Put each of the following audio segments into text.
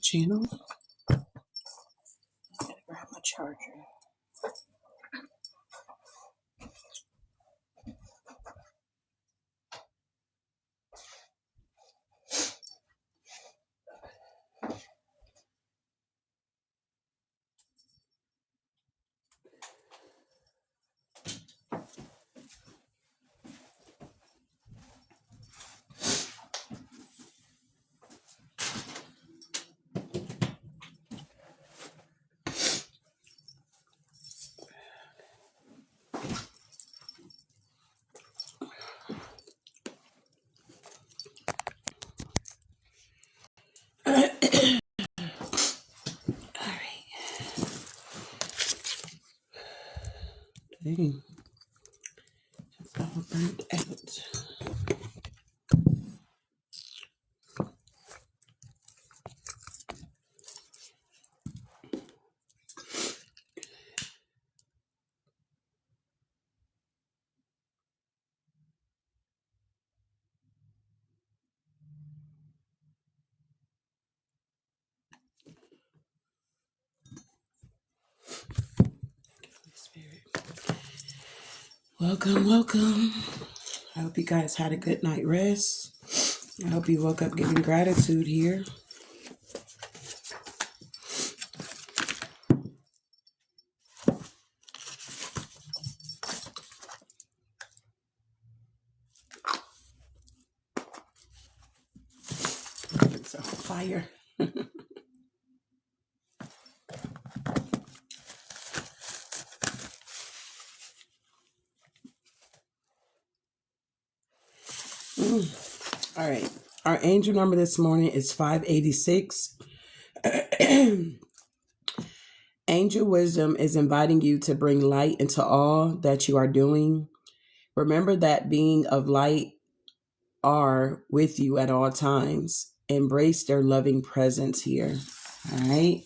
channel. I gotta grab my charger. Dang. It's all burnt out. Welcome, welcome. I hope you guys had a good night rest. I hope you woke up giving gratitude here. It's on fire. All right. Our angel number this morning is 586. Angel wisdom is inviting you to bring light into all that you are doing. Remember that being of light are with you at all times. Embrace their loving presence here. All right.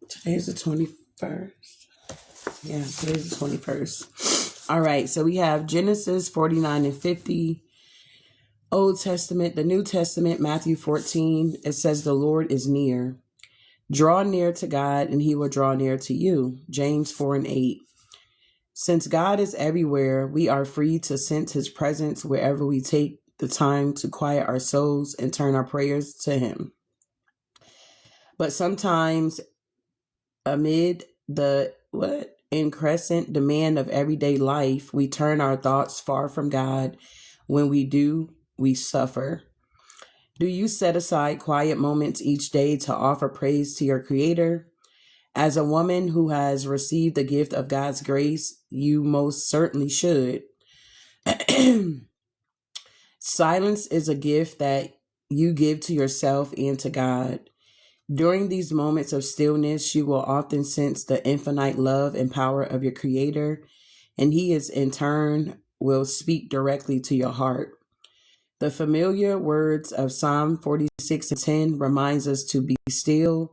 Today's the 21st. Yeah, today's the 21st. All right. So we have Genesis 49 and 50. Old Testament, the New Testament, Matthew 14. It says the Lord is near. Draw near to God and he will draw near to you. James 4 and 8. Since God is everywhere, we are free to sense his presence wherever we take the time to quiet our souls and turn our prayers to him. But sometimes amid the incessant demand of everyday life, we turn our thoughts far from God. When we do, we suffer. Do you set aside quiet moments each day to offer praise to your Creator? As a woman who has received the gift of God's grace, you most certainly should. Silence is a gift that you give to yourself and to God. During these moments of stillness, you will often sense the infinite love and power of your Creator, and He is in turn will speak directly to your heart. The familiar words of Psalm 46 and 10 reminds us to be still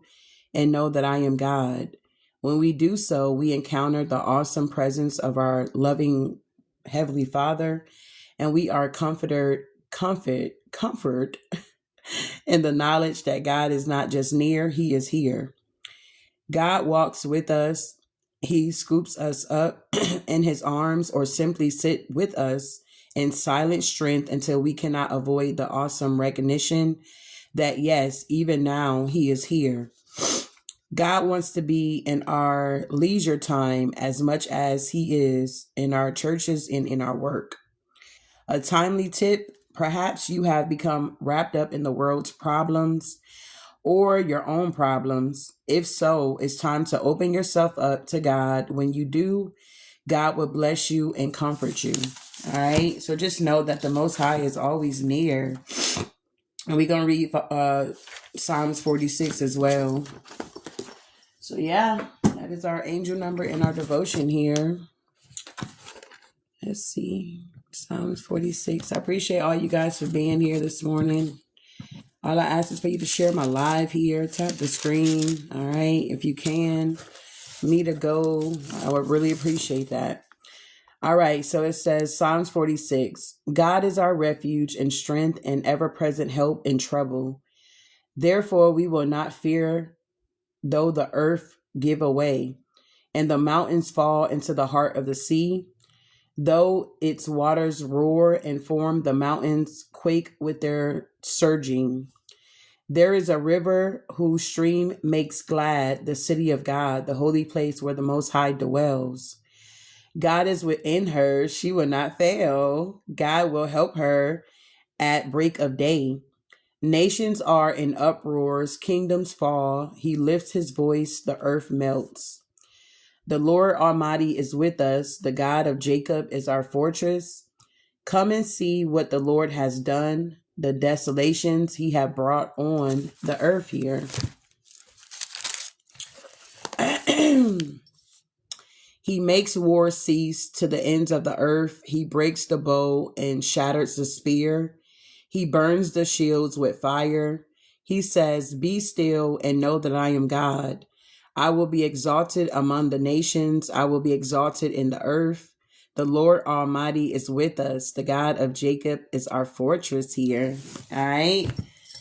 and know that I am God. When we do so, we encounter the awesome presence of our loving Heavenly Father, and we are comforted in the knowledge that God is not just near, He is here. God walks with us. He scoops us up in His arms or simply sit with us in silent strength until we cannot avoid the awesome recognition that yes, even now He is here. God wants to be in our leisure time as much as He is in our churches and in our work. A timely tip, perhaps you have become wrapped up in the world's problems or your own problems. If so, it's time to open yourself up to God. When you do, God will bless you and comfort you. All right. So just know that the Most High is always near. And we're going to read Psalms 46 as well. So yeah, that is our angel number in our devotion here. Let's see. Psalms 46. I appreciate all you guys for being here this morning. All I ask is for you to share my live here. Tap the screen. All right. If you can, me to go, I would really appreciate that. All right, so it says Psalms 46. God is our refuge and strength and ever-present help in trouble. Therefore we will not fear, though the earth give away, and the mountains fall into the heart of the sea, though its waters roar and foam, the mountains quake with their surging. There is a river whose stream makes glad the city of God, the holy place where the Most High dwells. God is within her, she will not fail. God will help her at break of day. Nations are in uproars, kingdoms fall. He lifts his voice, the earth melts. The Lord Almighty is with us. The God of Jacob is our fortress. Come and see what the Lord has done, the desolations he has brought on the earth here. He makes war cease to the ends of the earth. He breaks the bow and shatters the spear. He burns the shields with fire. He says, "Be still and know that I am God. I will be exalted among the nations. I will be exalted in the earth. The Lord Almighty is with us. The God of Jacob is our fortress here." All right.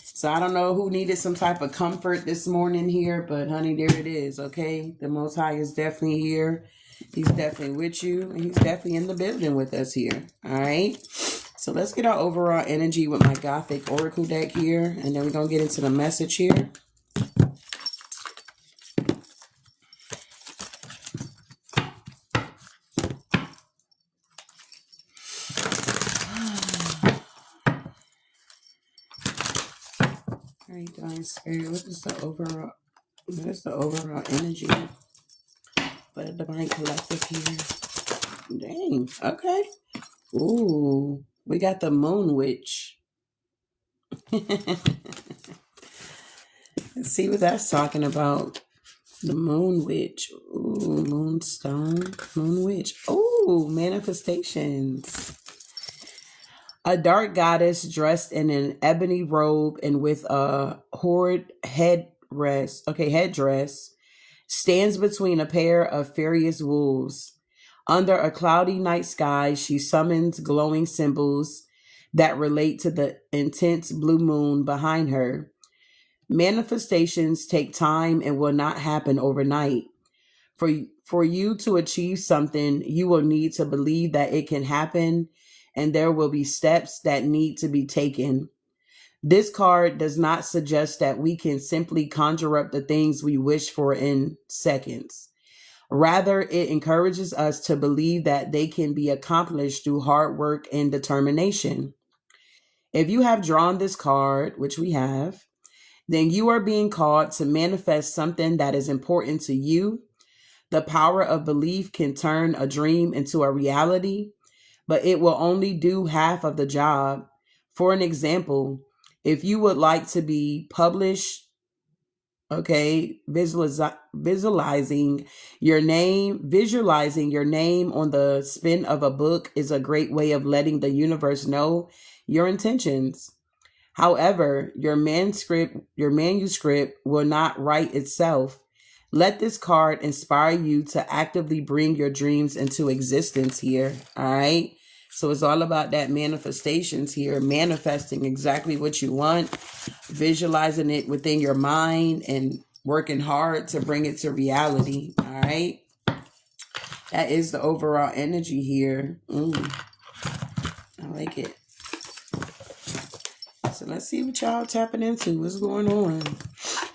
So I don't know who needed some type of comfort this morning here, but honey, there it is. Okay. The Most High is definitely here. He's definitely with you, and he's definitely in the building with us here. All right. So let's get our overall energy with my Gothic Oracle deck here, and then we're going to get into the message here. All right, Divine Spirit, what is the overall energy for the Divine Collective here? Dang, okay. Ooh, we got the Moon Witch. Let's see what that's talking about. The Moon Witch. Ooh, Moonstone. Moon Witch. Ooh, manifestations. A dark goddess dressed in an ebony robe and with a horrid headdress stands between a pair of furious wolves. Under a cloudy night sky, she summons glowing symbols that relate to the intense blue moon behind her. Manifestations take time and will not happen overnight. For you to achieve something, you will need to believe that it can happen, and there will be steps that need to be taken. This card does not suggest that we can simply conjure up the things we wish for in seconds. Rather, it encourages us to believe that they can be accomplished through hard work and determination. If you have drawn this card, which we have, then you are being called to manifest something that is important to you. The power of belief can turn a dream into a reality, but it will only do half of the job. For an example, if you would like to be published, visualizing your name on the spin of a book is a great way of letting the universe know your intentions. However, your manuscript will not write itself. Let this card inspire you to actively bring your dreams into existence here. All right. So it's all about that manifestations here, manifesting exactly what you want, visualizing it within your mind and working hard to bring it to reality. All right. That is the overall energy here. I like it. So let's see what y'all tapping into. What's going on?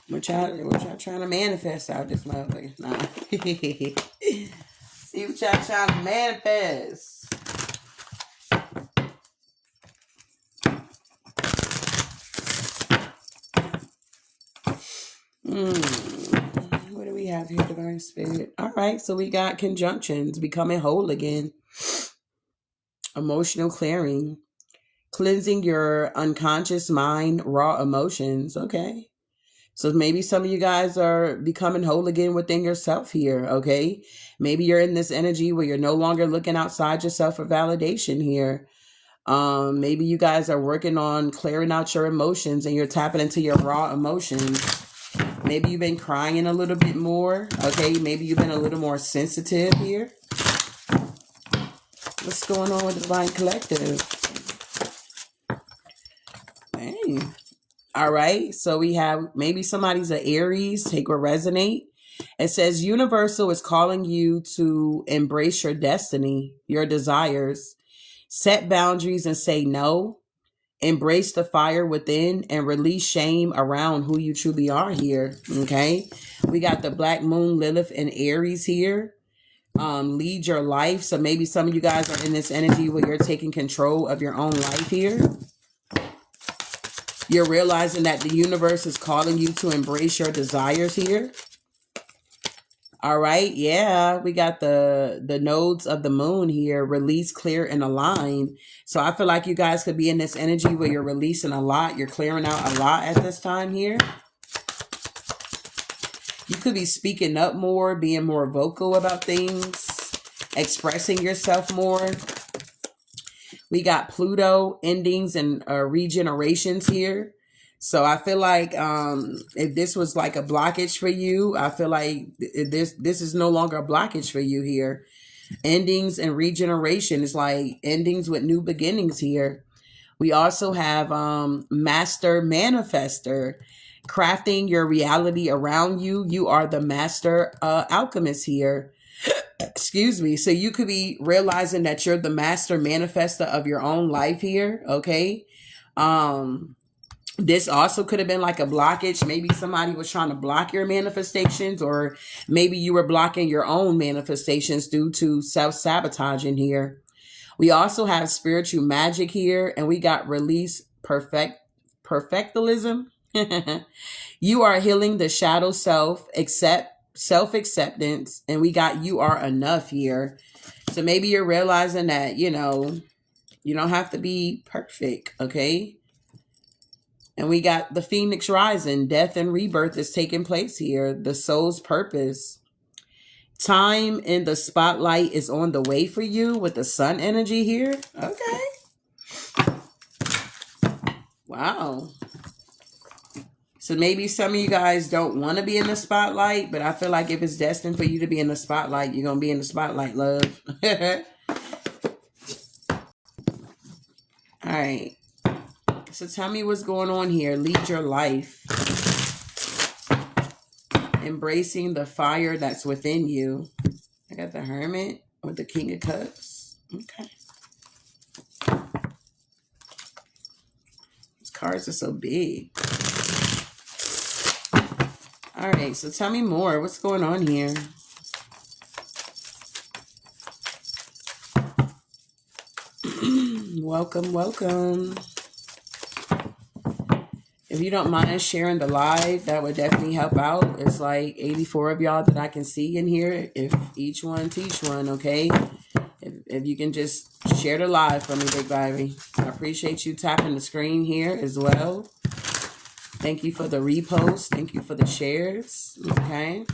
What y'all trying to manifest out this motherfucker? Nah. See what y'all trying to manifest. What do we have here, Divine Spirit? All right, so we got conjunctions, becoming whole again. Emotional clearing. Cleansing your unconscious mind, raw emotions. Okay. So maybe some of you guys are becoming whole again within yourself here. Okay. Maybe you're in this energy where you're no longer looking outside yourself for validation here. Maybe you guys are working on clearing out your emotions and you're tapping into your raw emotions. Maybe you've been crying a little bit more. Okay. Maybe you've been a little more sensitive here. What's going on with the Divine Collective? Hey. All right. So we have maybe somebody's an Aries. Take or resonate. It says Universal is calling you to embrace your destiny, your desires, set boundaries and say no, embrace the fire within and release shame around who you truly are here. Okay. We got the Black Moon, Lilith, and Aries here. Lead your life. So maybe some of you guys are in this energy where you're taking control of your own life here. You're realizing that the universe is calling you to embrace your desires here. All right. Yeah. We got the nodes of the moon here. Release, clear, and align. So I feel like you guys could be in this energy where you're releasing a lot. You're clearing out a lot at this time here. You could be speaking up more, being more vocal about things, expressing yourself more. We got Pluto, endings, and regenerations here. So I feel like if this was like a blockage for you, I feel like this is no longer a blockage for you here. Endings and regeneration is like endings with new beginnings here. We also have Master Manifester, crafting your reality around you. You are the master alchemist here. Excuse me. So you could be realizing that you're the master manifester of your own life here. Okay. This also could have been like a blockage. Maybe somebody was trying to block your manifestations, or maybe you were blocking your own manifestations due to self-sabotage in here. We also have spiritual magic here, and we got release perfectionism. You are healing the shadow self, self-acceptance, and we got you are enough here. So maybe you're realizing that, you know, you don't have to be perfect, okay? And we got the Phoenix rising, death and rebirth is taking place here. The soul's purpose. Time in the spotlight is on the way for you with the sun energy here. Okay. Wow. So maybe some of you guys don't want to be in the spotlight, but I feel like if it's destined for you to be in the spotlight, you're going to be in the spotlight, love. All right. So tell me what's going on here. Lead your life. Embracing the fire that's within you. I got the Hermit with the King of Cups. Okay. These cards are so big. All right, so tell me more. What's going on here? Welcome, welcome. If you don't mind sharing the live, that would definitely help out. It's like 84 of y'all that I can see in here. If each one teach one, okay? If you can just share the live for me, Big Baby. I appreciate you tapping the screen here as well. Thank you for the repost. Thank you for the shares. Okay.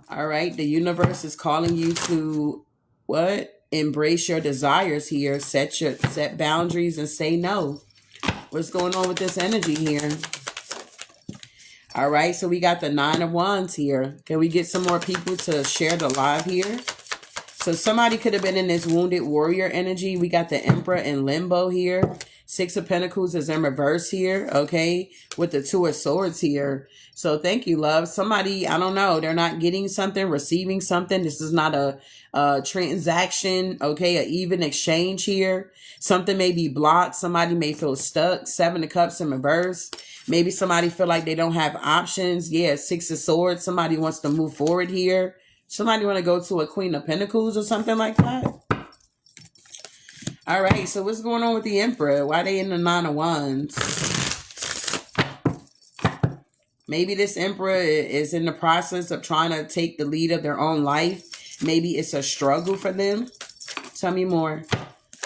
All right. The universe is calling you to what? Embrace your desires here. Set boundaries and say no. What's going on with this energy here? All right. So we got the 9 of Wands here. Can we get some more people to share the live here? So somebody could have been in this wounded warrior energy. We got the Emperor in limbo here. 6 of Pentacles is in reverse here, okay, with the 2 of Swords here. So thank you, love. Somebody, I don't know, they're not getting something, receiving something. This is not a transaction, okay, an even exchange here. Something may be blocked. Somebody may feel stuck. 7 of Cups in reverse. Maybe somebody feel like they don't have options. Yeah, 6 of Swords. Somebody wants to move forward here. Somebody want to go to a Queen of Pentacles or something like that. All right, so what's going on with the Emperor? Why are they in the 9 of Wands? Maybe this Emperor is in the process of trying to take the lead of their own life. Maybe it's a struggle for them. Tell me more.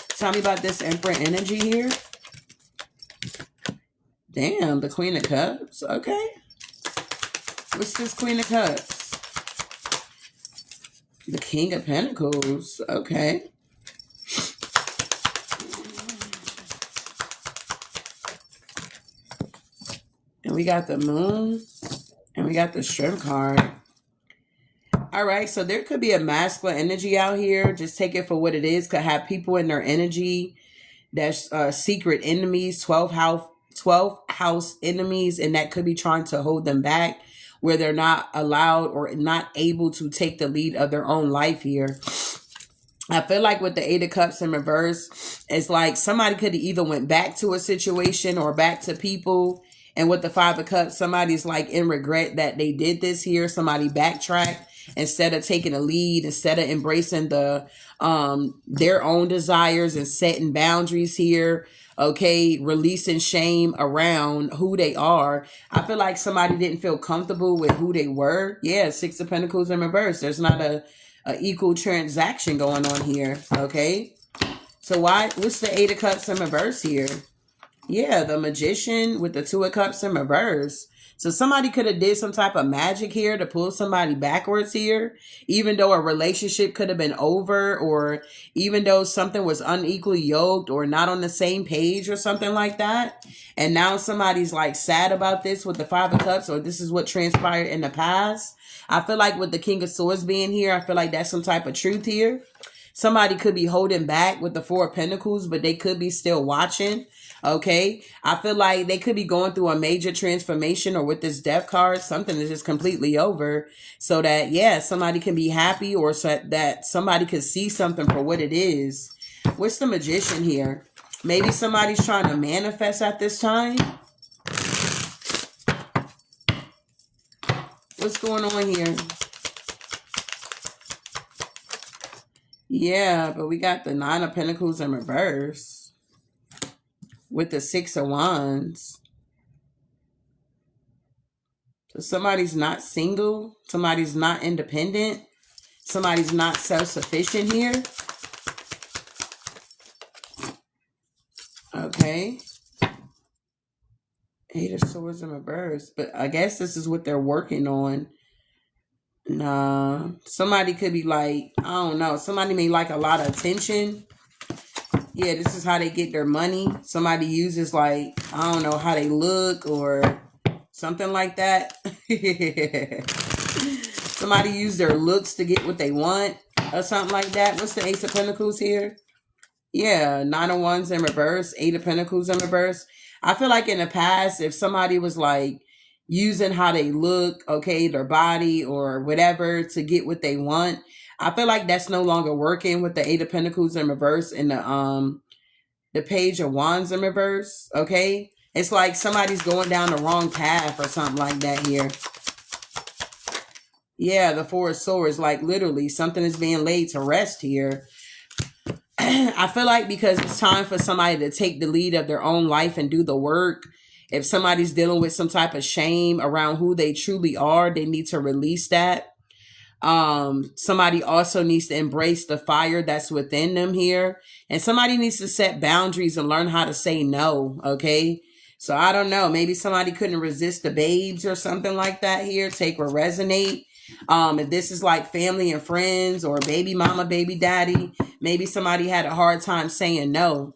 Tell me about this Emperor energy here. Damn, the Queen of Cups. Okay. What's this Queen of Cups? The King of Pentacles. Okay. And we got the Moon. And we got the Strength card. All All right, so there could be a masculine energy out here. Just take it for what it is. Could have people in their energy that's secret enemies, 12 house enemies, and that could be trying to hold them back where they're not allowed or not able to take the lead of their own life here. I feel like with the Eight of Cups in reverse, it's like somebody could have either went back to a situation or back to people. And with the Five of Cups, somebody's like in regret that they did this here. Somebody backtracked instead of taking a lead, instead of embracing their own desires and setting boundaries here. Okay, releasing shame around who they are. I feel like somebody didn't feel comfortable with who they were. Yeah, Six of Pentacles in reverse. There's not a equal transaction going on here. Okay, so what's the Eight of Cups in reverse here? Yeah, the Magician with the Two of Cups in reverse. So somebody could have did some type of magic here to pull somebody backwards here, even though a relationship could have been over, or even though something was unequally yoked or not on the same page or something like that. And now somebody's like sad about this with the Five of Cups, or this is what transpired in the past. I feel like with the King of Swords being here, I feel like that's some type of truth here. Somebody could be holding back with the Four of Pentacles, but they could be still watching. Okay, I feel like they could be going through a major transformation, or with this Death card, something is just completely over. So that, yeah, somebody can be happy, or so that somebody could see something for what it is. What's the Magician here? Maybe somebody's trying to manifest at this time. What's going on here? Yeah, but we got the Nine of Pentacles in reverse with the Six of Wands. So somebody's not single. Somebody's not independent. Somebody's not self-sufficient here. Okay. Eight of Swords in reverse. But I guess this is what they're working on. Nah. Somebody could be like, I don't know. Somebody may like a lot of attention. Yeah, this is how they get their money. Somebody uses like, I don't know, how they look or something like that. Somebody use their looks to get what they want or something like that. What's the Ace of Pentacles here? Yeah, Nine of Wands in reverse, Eight of Pentacles in reverse. I feel like in the past, if somebody was like using how they look, okay, their body or whatever to get what they want, I feel like that's no longer working with the Eight of Pentacles in reverse and the Page of Wands in reverse, okay? It's like somebody's going down the wrong path or something like that here. Yeah, the Four of Swords, like literally something is being laid to rest here. I feel like because it's time for somebody to take the lead of their own life and do the work. If somebody's dealing with some type of shame around who they truly are, they need to release that. Somebody also needs to embrace the fire that's within them here. And somebody needs to set boundaries and learn how to say no, okay? So I don't know. Maybe somebody couldn't resist the babes or something like that here. Take or resonate. If this is like family and friends or baby mama, baby daddy, maybe somebody had a hard time saying no.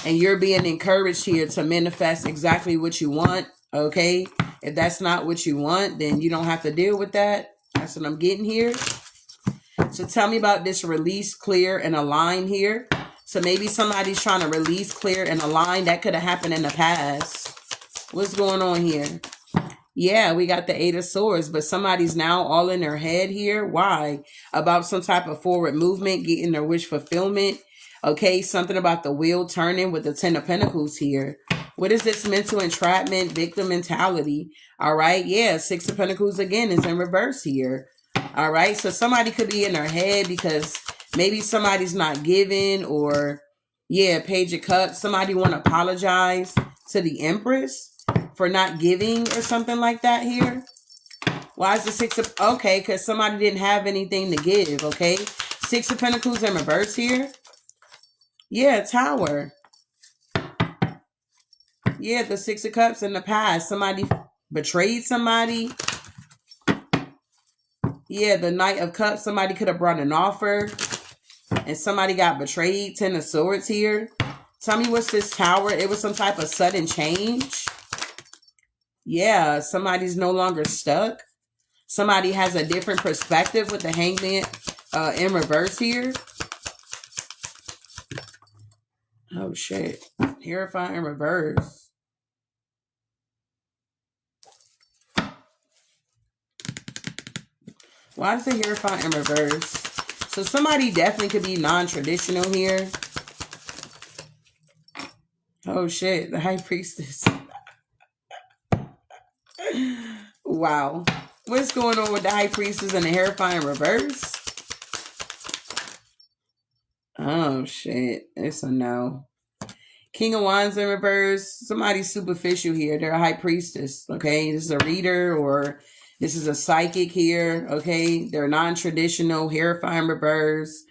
And you're being encouraged here to manifest exactly what you want, okay? If that's not what you want, then you don't have to deal with that. That's what I'm getting here. So tell me about this release, clear, and align here. So maybe somebody's trying to release, clear, and align. That could have happened in the past. What's going on here? Yeah, we got the Eight of Swords, but somebody's now all in their head here. Why? About some type of forward movement, getting their wish fulfillment. Okay, something about the wheel turning with the Ten of Pentacles here. What is this mental entrapment, victim mentality? All right, yeah, Six of Pentacles again is in reverse here. All right, so somebody could be in their head because maybe somebody's not giving, or, yeah, Page of Cups. Somebody want to apologize to the Empress for not giving or something like that here. Why is the Six of... Okay, because somebody didn't have anything to give, okay? Six of Pentacles in reverse here. Yeah, Tower. Yeah, the Six of Cups in the past. Somebody betrayed somebody. Yeah, the Knight of Cups. Somebody could have brought an offer and somebody got betrayed. Ten of Swords here. Tell me what's this Tower. It was some type of sudden change. Yeah, somebody's no longer stuck. Somebody has a different perspective with the Hangman in reverse here. Oh, shit. Hierophant in reverse. Why is the Hierophant in reverse? So somebody definitely could be non-traditional here. Oh, shit. The High Priestess. Wow. What's going on with the High Priestess and the Hierophant in reverse? Oh, shit. It's a no. King of Wands in reverse. Somebody's superficial here. They're a High Priestess. Okay. This is a reader or this is a psychic here. Okay. They're non-traditional. Hierophant in reverse.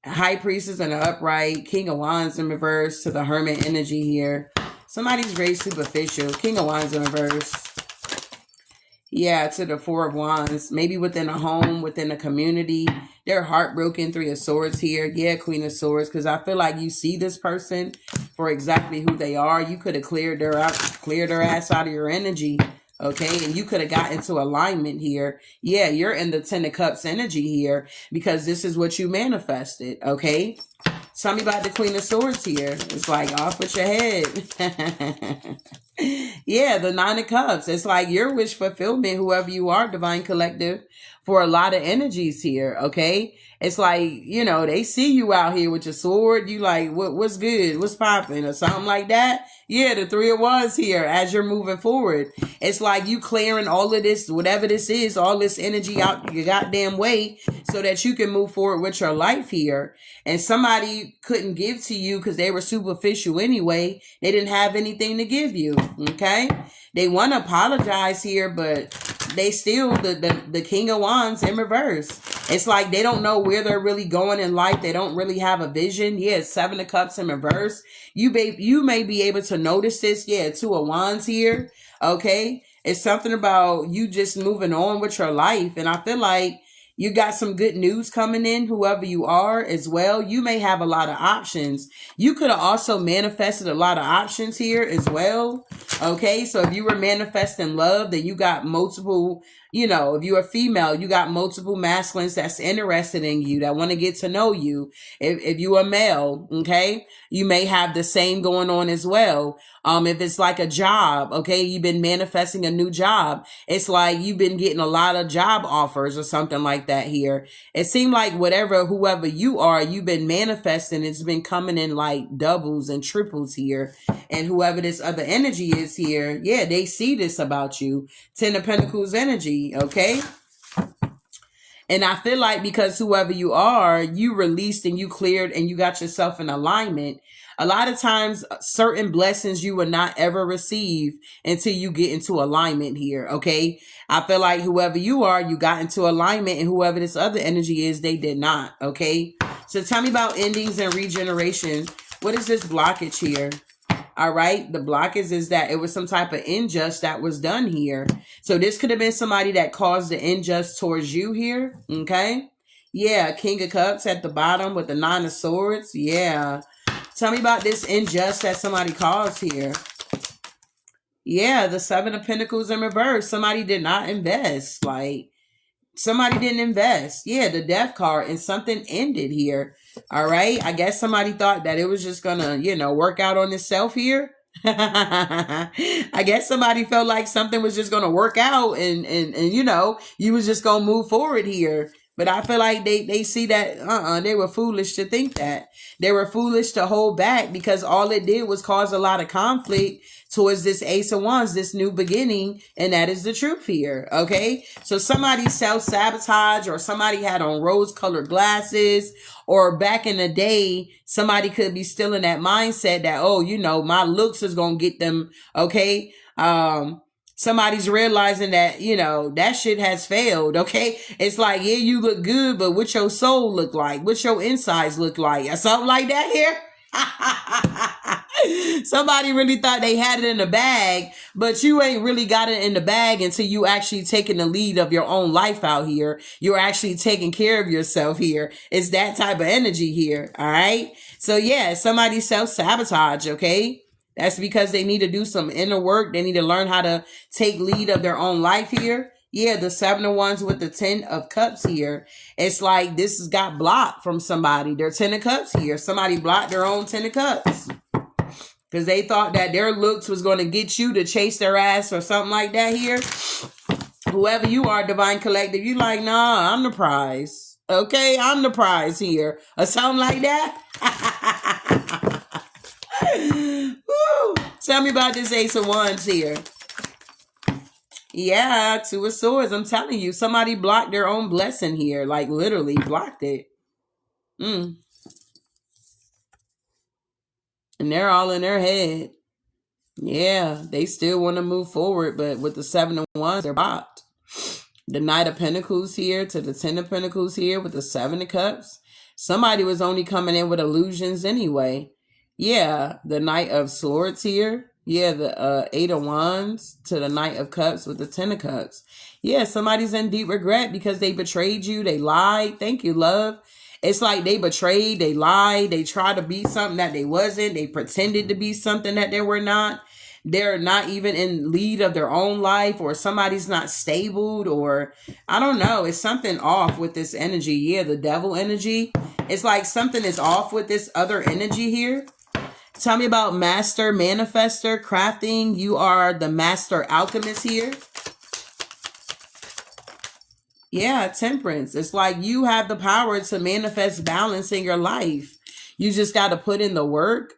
High Priestess in the upright. King of Wands in reverse to the Hermit energy here. Somebody's very superficial. King of Wands in reverse. Yeah, to the Four of Wands. Maybe within a home, within a community. They're heartbroken. Three of Swords here. Yeah, Queen of Swords. Because I feel like you see this person for exactly who they are. You could have cleared their ass out of your energy. Okay, and you could have got into alignment here. Yeah, you're in the Ten of Cups energy here because this is what you manifested. Okay, tell me about the Queen of Swords here. It's like off with your head. Yeah, the Nine of Cups. It's like your wish fulfillment, whoever you are, Divine Collective, for a lot of energies here. Okay, it's like, you know, they see you out here with your sword. You like, what's good? What's popping? Or something like that. Yeah, the Three of Wands here as you're moving forward. It's like you clearing all of this, whatever this is, all this energy out your goddamn way so that you can move forward with your life here. And somebody couldn't give to you because they were superficial anyway. They didn't have anything to give you. Okay? They want to apologize here, but they still the King of Wands in reverse. It's like they don't know where they're really going in life. They don't really have a vision. Yeah, Seven of Cups in reverse. You may be able to notice this. Yeah, Two of Wands here. Okay, it's something about you just moving on with your life, and I feel like you got some good news coming in, whoever you are as well. You may have a lot of options. You could have also manifested a lot of options here as well. Okay, so if you were manifesting love, then you got multiple, you know, if you're a female, you got multiple masculines that's interested in you, that want to get to know you. If you're a male, okay, you may have the same going on as well. If it's like a job, okay, you've been manifesting a new job. It's like you've been getting a lot of job offers or something like that here. It seemed like whoever you are, you've been manifesting. It's been coming in like doubles and triples here. And whoever this other energy is here, yeah, they see this about you. Ten of Pentacles energy, okay? And I feel like because whoever you are, you released and you cleared and you got yourself in alignment. A lot of times, certain blessings you will not ever receive until you get into alignment here, okay? I feel like whoever you are, you got into alignment, and whoever this other energy is, they did not, okay? So tell me about endings and regeneration. What is this blockage here? All right. The blockage is that it was some type of injustice that was done here. So this could have been somebody that caused the injustice towards you here. Okay. Yeah. King of Cups at the bottom with the Nine of Swords. Yeah. Tell me about this injustice that somebody caused here. Yeah. The Seven of Pentacles in reverse. Somebody did not invest. Like, somebody didn't invest. Yeah. The Death card, and something ended here. All right. I guess somebody thought that it was just gonna, you know, work out on itself here. I guess somebody felt like something was just gonna work out and you know, you was just gonna move forward here. But I feel like they see that they were foolish to think that. They were foolish to hold back because all it did was cause a lot of conflict towards this Ace of Wands, this new beginning, and that is the truth here, okay? So somebody self-sabotage, or somebody had on rose-colored glasses, or back in the day, somebody could be still in that mindset that, oh, you know, my looks is going to get them, okay? Somebody's realizing that, you know, that shit has failed, okay? It's like, yeah, you look good, but what your soul look like? What your insides look like? Or something like that here? Somebody really thought they had it in the bag, but you ain't really got it in the bag until you actually taking the lead of your own life out here. You're actually taking care of yourself here. It's that type of energy here, all right? So yeah, somebody self-sabotage, okay? That's because they need to do some inner work. They need to learn how to take lead of their own life here. Yeah, the 7 of Wands with the 10 of Cups here. It's like this has got blocked from somebody. Their 10 of Cups here. Somebody blocked their own 10 of Cups. Because they thought that their looks was going to get you to chase their ass or something like that here. Whoever you are, Divine Collective, you like, nah, I'm the prize. Okay, I'm the prize here. Or something like that. Woo. Tell me about this Ace of Wands here. Yeah, 2 of Swords. I'm telling you, somebody blocked their own blessing here. Like literally blocked it. And they're all in their head. Yeah, they still want to move forward, but with the 7 of Wands, they're blocked. The Knight of Pentacles here to the 10 of Pentacles here with the 7 of Cups. Somebody was only coming in with illusions anyway. Yeah, the Knight of Swords here. Yeah, the 8 of Wands to the Knight of Cups with the 10 of Cups. Yeah, somebody's in deep regret because they betrayed you. They lied. Thank you, love. It's like they betrayed, they lied, they tried to be something that they wasn't. They pretended to be something that they were not. They're not even in lead of their own life, or somebody's not stable, or I don't know. It's something off with this energy. Yeah, the Devil energy. It's like something is off with this other energy here. Tell me about Master Manifester Crafting. You are the Master Alchemist here. Yeah, Temperance. It's like you have the power to manifest balance in your life. You just got to put in the work.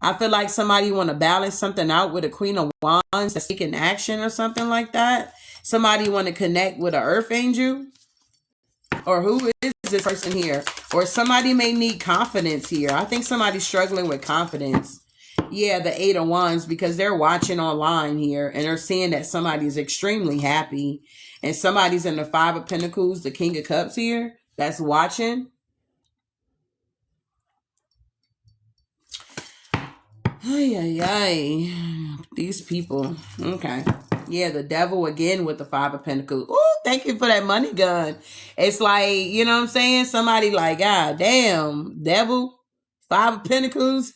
I feel like somebody want to balance something out with a Queen of Wands that's taking action or something like that. Somebody want to connect with an Earth Angel. Or who is this person here? Or somebody may need confidence here. I think somebody's struggling with confidence. Yeah, the 8 of Wands, because they're watching online here and they're seeing that somebody's extremely happy. And somebody's in the 5 of Pentacles, the King of Cups here, that's watching. Ay, ay, ay. These people. Okay. Yeah, the Devil again with the 5 of Pentacles. Oh, thank you for that money gun. It's like, you know what I'm saying? Somebody like, God damn, Devil, 5 of Pentacles.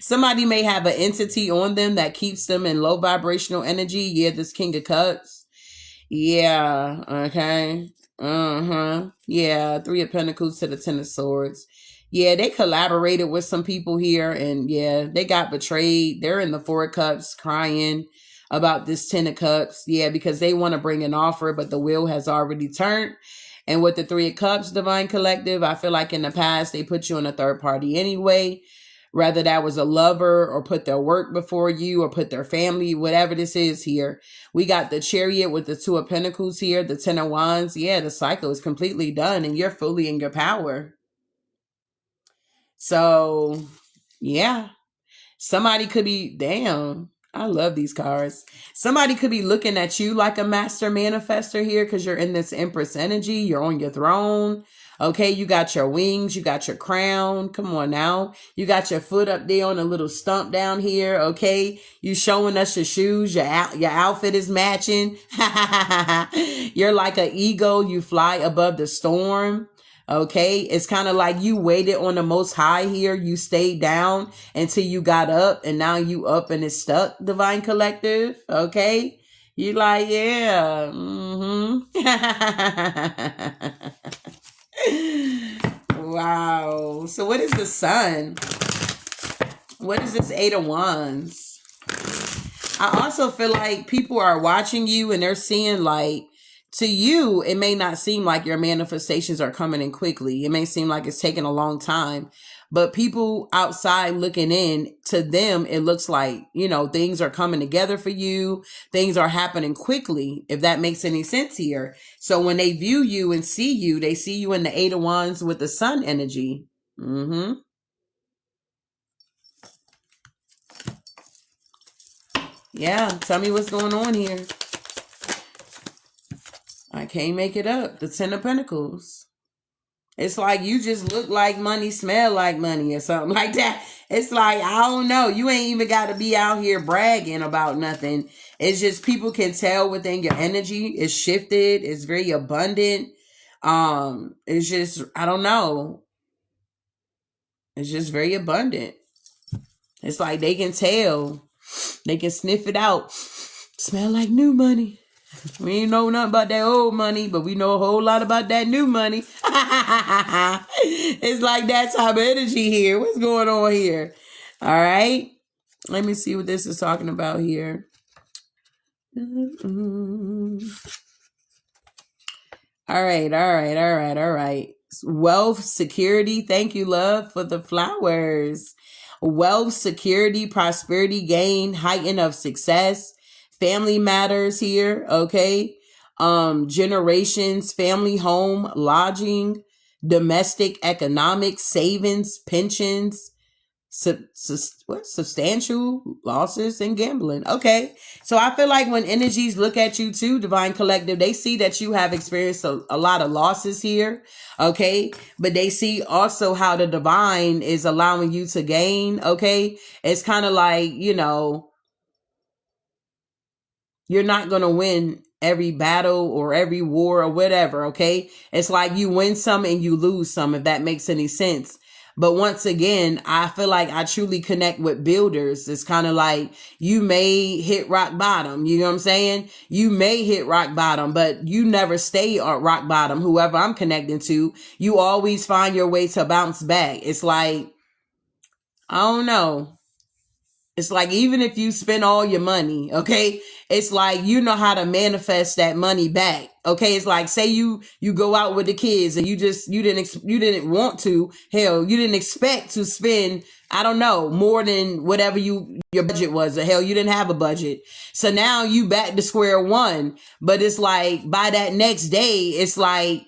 Somebody may have an entity on them that keeps them in low vibrational energy. Yeah, this King of Cups. Yeah, okay. Yeah, 3 of Pentacles to the 10 of Swords. Yeah, they collaborated with some people here, and yeah, they got betrayed. They're in the 4 of Cups crying about this 10 of Cups. Yeah, because they want to bring an offer, but the wheel has already turned. And with the 3 of Cups, Divine Collective, I feel like in the past, they put you in a third party anyway. Whether that was a lover or put their work before you or put their family, whatever this is here. We got the Chariot with the 2 of Pentacles here, the 10 of Wands. Yeah, the cycle is completely done and you're fully in your power. So, yeah. Somebody could be, damn, I love these cards. Somebody could be looking at you like a master manifester here because you're in this Empress energy. You're on your throne. Okay, you got your wings, you got your crown. Come on now. You got your foot up there on a little stump down here. Okay, you showing us your shoes. Your outfit is matching. You're like an eagle. You fly above the storm. Okay, it's kind of like you waited on the Most High here. You stayed down until you got up, and now you up and it's stuck, Divine Collective. Okay, you like, yeah. Wow. So what is the Sun? What is this 8 of Wands? I also feel like people are watching you and they're seeing, like, to you, it may not seem like your manifestations are coming in quickly. It may seem like it's taking a long time. But people outside looking in, to them, it looks like, you know, things are coming together for you. Things are happening quickly, if that makes any sense here. So when they view you and see you, they see you in the 8 of Wands with the Sun energy. Yeah, tell me what's going on here. I can't make it up. The 10 of Pentacles. It's like you just look like money, smell like money or something like that. It's like, I don't know. You ain't even got to be out here bragging about nothing. It's just people can tell within your energy. It's shifted. It's very abundant. It's just, I don't know. It's just very abundant. It's like they can tell. They can sniff it out. Smell like new money. We ain't know nothing about that old money, but we know a whole lot about that new money. It's like that type of energy here. What's going on here? All right. Let me see what this is talking about here. All right. Wealth, security. Thank you, love, for the flowers. Wealth, security, prosperity, gain, heighten of success. Family matters here, okay? Generations, family home, lodging, domestic economics, savings, pensions, substantial losses and gambling. Okay. So I feel like when energies look at you too, Divine Collective, they see that you have experienced a lot of losses here. Okay. But they see also how the divine is allowing you to gain. Okay. It's kind of like, you're not going to win every battle or every war or whatever. Okay. It's like you win some and you lose some, if that makes any sense. But once again, I feel like I truly connect with builders. It's kind of like you may hit rock bottom. You know what I'm saying? You may hit rock bottom, but you never stay at rock bottom. Whoever I'm connecting to, you always find your way to bounce back. It's like, I don't know. It's like, even if you spend all your money, okay, it's like, you know how to manifest that money back. Okay. It's like, say you go out with the kids and you didn't want to, hell, you didn't expect to spend, I don't know, more than whatever your budget was. Or hell, you didn't have a budget. So now you back to square one, but it's like by that next day, it's like,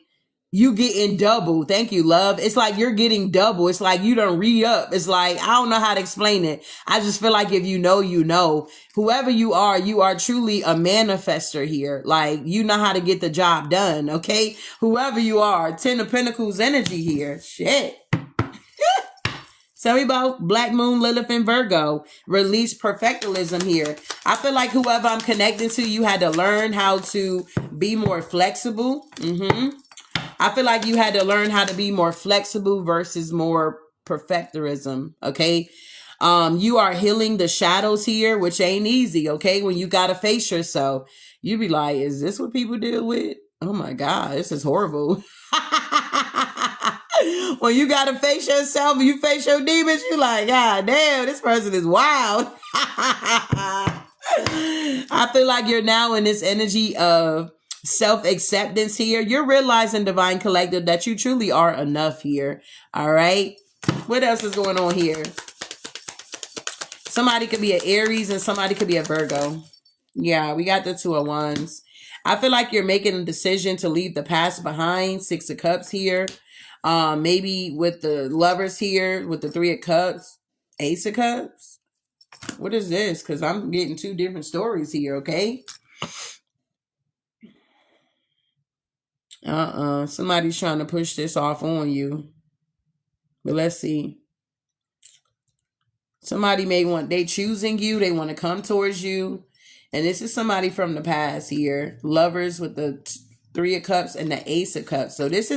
you getting double. Thank you, love. It's like you're getting double. It's like you don't re-up. It's like, I don't know how to explain it. I just feel like if you know, you know. Whoever you are truly a manifester here. Like, you know how to get the job done, okay? Whoever you are. 10 of Pentacles energy here. Shit. Tell me about Black Moon, Lilith, and Virgo. Release perfectionism here. I feel like whoever I'm connecting to, you had to learn how to be more flexible. I feel like you had to learn how to be more flexible versus more perfectionism. Okay. You are healing the shadows here, which ain't easy. Okay. When you got to face yourself, you be like, is this what people deal with? Oh my God, this is horrible. When you got to face yourself, you face your demons, you like, God damn, this person is wild. I feel like you're now in this energy of self-acceptance here. You're realizing, Divine Collective, that you truly are enough here. All right. What else is going on here? Somebody could be an Aries and somebody could be a Virgo. Yeah, we got the 2 of Wands. I feel like you're making a decision to leave the past behind. 6 of Cups here. Maybe with the Lovers here, with the 3 of Cups, Ace of Cups. What is this? Because I'm getting 2 different stories here, okay? Somebody's trying to push this off on you. But let's see. Somebody they choosing you. They want to come towards you. And this is somebody from the past here. Lovers with the 3 of Cups and the Ace of Cups. So this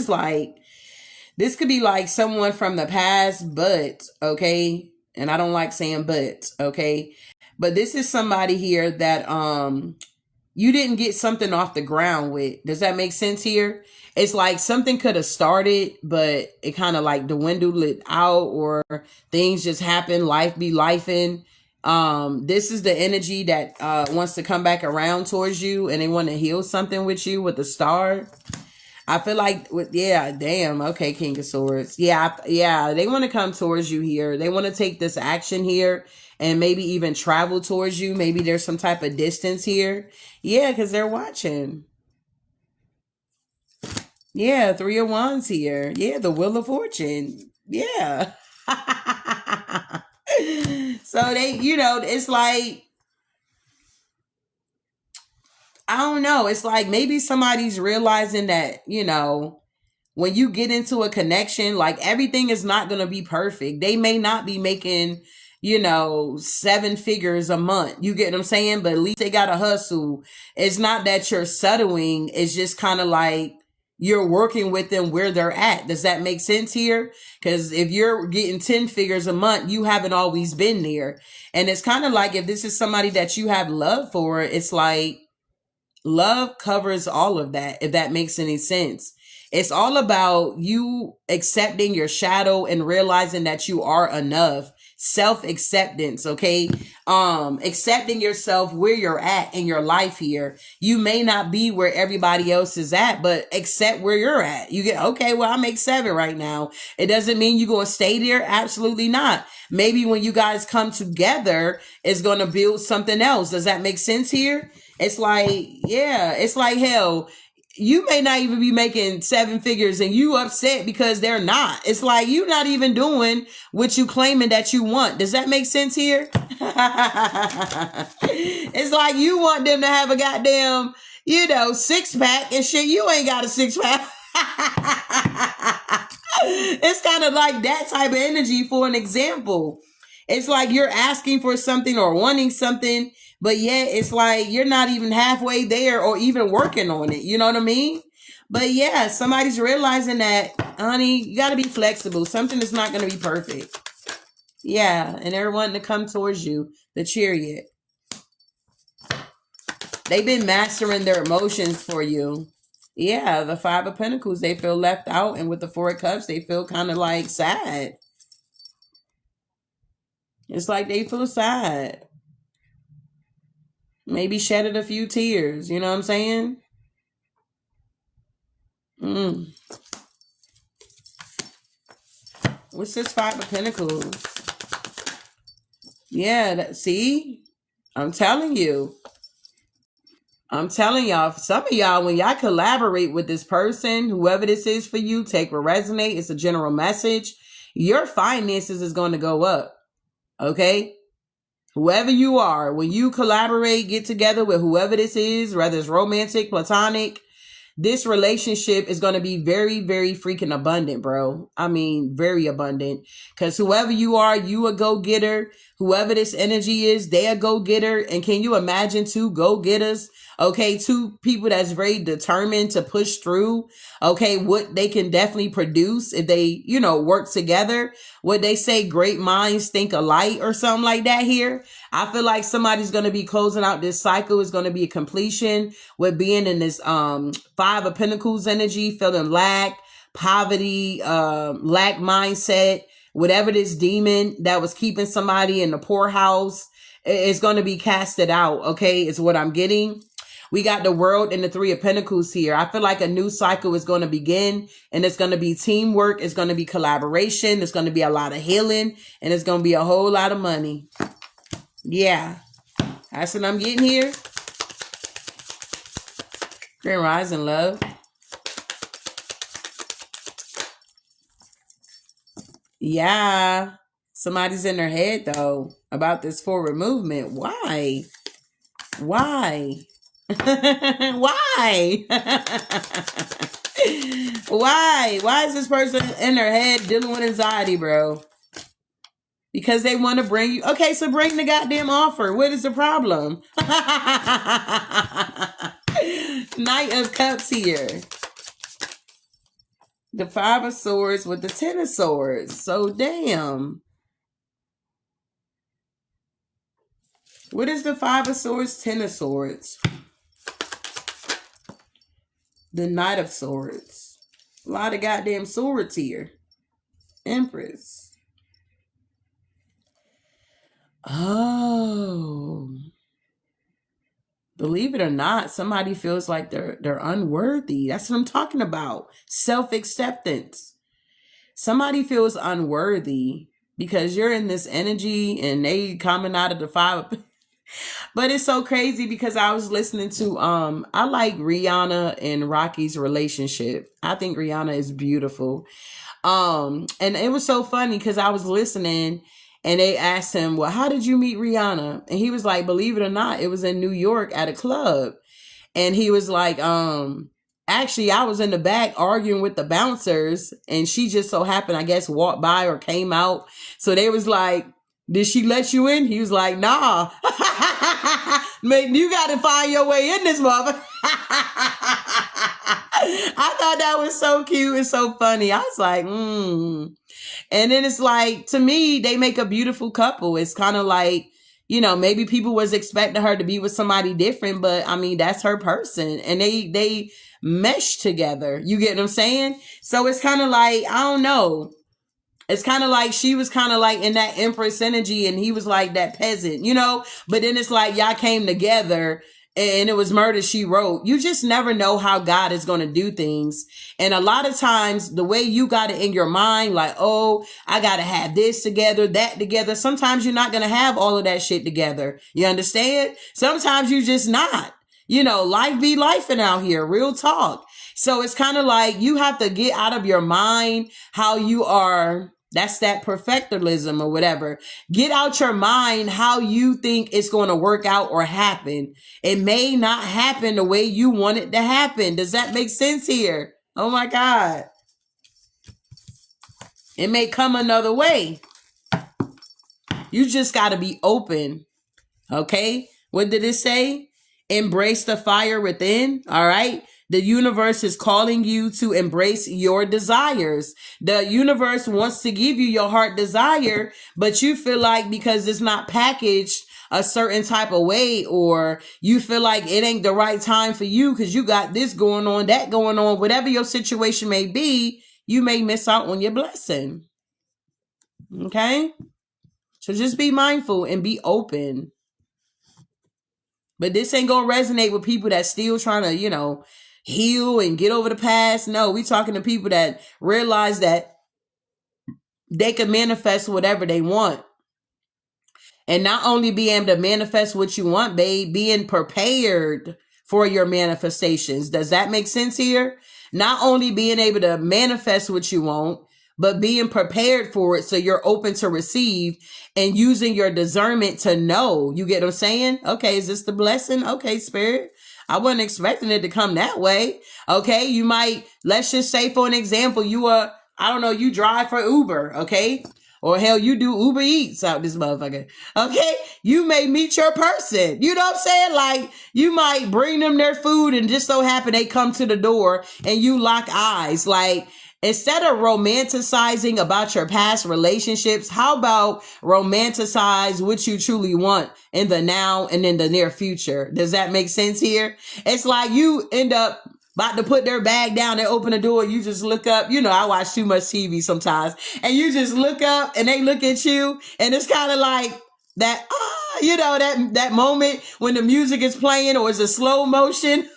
could be like someone from the past, but, okay. And I don't like saying but, okay. But this is somebody here that, you didn't get something off the ground with. Does that make sense here? It's like something could have started, but it kind of like dwindled it out, or things just happen. Life be lifing. This is the energy that wants to come back around towards you, and they want to heal something with you with the Star. I feel like okay, King of Swords. Yeah, they want to come towards you here. They want to take this action here and maybe even travel towards you. Maybe there's some type of distance here. Yeah, because they're watching. Yeah, 3 of Wands here. Yeah, the Wheel of Fortune. Yeah. So they, it's like, I don't know. It's like maybe somebody's realizing that, when you get into a connection, like everything is not going to be perfect. They may not be making, 7 figures a month. You get what I'm saying? But at least they got to hustle. It's not that you're settling. It's just kind of like you're working with them where they're at. Does that make sense here? Because if you're getting 10 figures a month, you haven't always been there. And it's kind of like if this is somebody that you have love for, it's like, Love covers all of that, if that makes any sense. It's all about you accepting your shadow and realizing that you are enough. Self acceptance, okay? Accepting yourself where you're at in your life here. You may not be where everybody else is at, but accept where you're at. You get, okay, well, I make 7 right now. It doesn't mean you're going to stay there. Absolutely not. Maybe when you guys come together, it's going to build something else. Does that make sense here? It's like, yeah, it's like, hell, you may not even be making 7 figures and you upset because they're not. It's like you not even doing what you claiming that you want. Does that make sense here? It's like you want them to have a goddamn, 6-pack and shit. You ain't got a 6-pack. It's kind of like that type of energy. For an example, it's like you're asking for something or wanting something, but yet it's like you're not even halfway there or even working on it. You know what I mean? But yeah, somebody's realizing that, honey, you got to be flexible. Something is not going to be perfect. Yeah, and they're wanting to come towards you, the chariot. They've been mastering their emotions for you. Yeah, the 5 of Pentacles, they feel left out. And with the 4 of Cups, they feel kind of like sad. It's like they feel sad. Maybe shedded a few tears. You know what I'm saying? What's this 5 of Pentacles? Yeah, see? I'm telling you. I'm telling y'all, for some of y'all, when y'all collaborate with this person, whoever this is for you, take what resonate. It's a general message. Your finances is going to go up. Okay? Whoever you are, when you collaborate, get together with whoever this is, whether it's romantic, platonic, this relationship is going to be very, very freaking abundant, bro. I mean, very abundant. Because whoever you are, you a go-getter. Whoever this energy is, they a go-getter. And can you imagine 2 go-getters? Okay, 2 people that's very determined to push through. Okay, what they can definitely produce if they, work together. What they say, great minds think alike or something like that here. I feel like somebody's going to be closing out this cycle. It's going to be a completion with being in this 5 of Pentacles energy, feeling lack, poverty, lack mindset, whatever this demon that was keeping somebody in the poorhouse is going to be casted out. Okay, is what I'm getting. We got the World and the 3 of Pentacles here. I feel like a new cycle is going to begin, and it's going to be teamwork. It's going to be collaboration. There's going to be a lot of healing, and it's going to be a whole lot of money. Yeah, that's what I'm getting here. Grand Rising, love. Yeah, somebody's in their head, though, about this forward movement. Why? Why? Why? Why is this person in their head dealing with anxiety, bro? Because they want to bring you. Okay, so bring the goddamn offer. What is the problem? Knight of Cups here. The 5 of Swords with the 10 of Swords. So damn. What is the 5 of Swords, 10 of Swords? The Knight of Swords. A lot of goddamn swords here. Empress. Oh. Believe it or not, somebody feels like they're unworthy. That's what I'm talking about. Self-acceptance. Somebody feels unworthy because you're in this energy and they coming out of the 5. But it's so crazy because I was listening to I like Rihanna and Rocky's relationship. I think Rihanna is beautiful. And it was so funny because I was listening and they asked him, well, how did you meet Rihanna? And he was like, believe it or not, it was in New York at a club. And he was like, actually, I was in the back arguing with the bouncers and she just so happened, I guess, walked by or came out. So they was like, did she let you in? He was like, nah. Man, you got to find your way in this mother. I thought that was so cute and so funny. I was like, And then it's like, to me, they make a beautiful couple. It's kind of like, you know, maybe people was expecting her to be with somebody different, but I mean, that's her person, and they mesh together. You get what I'm saying? So it's kind of like, I don't know. It's kind of like she was kind of like in that Empress energy and he was like that peasant, you know? But then it's like y'all came together and it was Murder, She Wrote. You just never know how God is going to do things. And a lot of times the way you got it in your mind, like, oh, I got to have this together, that together. Sometimes you're not going to have all of that shit together. You understand? Sometimes you just not. You know, life be lifing out here, real talk. So it's kind of like you have to get out of your mind how you are. That's that perfectionism or whatever. Get out your mind how you think it's going to work out or happen. It may not happen the way you want it to happen. Does that make sense here? Oh my God. It may come another way. You just got to be open. Okay? What did it say? Embrace the fire within. All right? The universe is calling you to embrace your desires. The universe wants to give you your heart desire, but you feel like because it's not packaged a certain type of way, or you feel like it ain't the right time for you because you got this going on, that going on, whatever your situation may be, you may miss out on your blessing. Okay? So just be mindful and be open. But this ain't gonna resonate with people that still trying to, you know, heal and get over the past. No, we talking to people that realize that they can manifest whatever they want. And not only be able to manifest what you want, babe, being prepared for your manifestations. Does that make sense here? Not only being able to manifest what you want, but being prepared for it so you're open to receive and using your discernment to know. You get what I'm saying? Okay, is this the blessing? Okay, spirit. I wasn't expecting it to come that way. Okay, you might, let's just say for an example, I don't know, you drive for Uber, okay? Or hell, you do Uber Eats out this motherfucker. Okay? You may meet your person. You know what I'm saying? Like, you might bring them their food and just so happen they come to the door and you lock eyes. Like, instead of romanticizing about your past relationships, how about romanticize what you truly want in the now and in the near future? Does that make sense here? It's like you end up about to put their bag down and open the door. You just look up. You know, I watch too much TV sometimes. And you just look up and they look at you. And it's kind of like that, you know, that moment when the music is playing or it's a slow motion.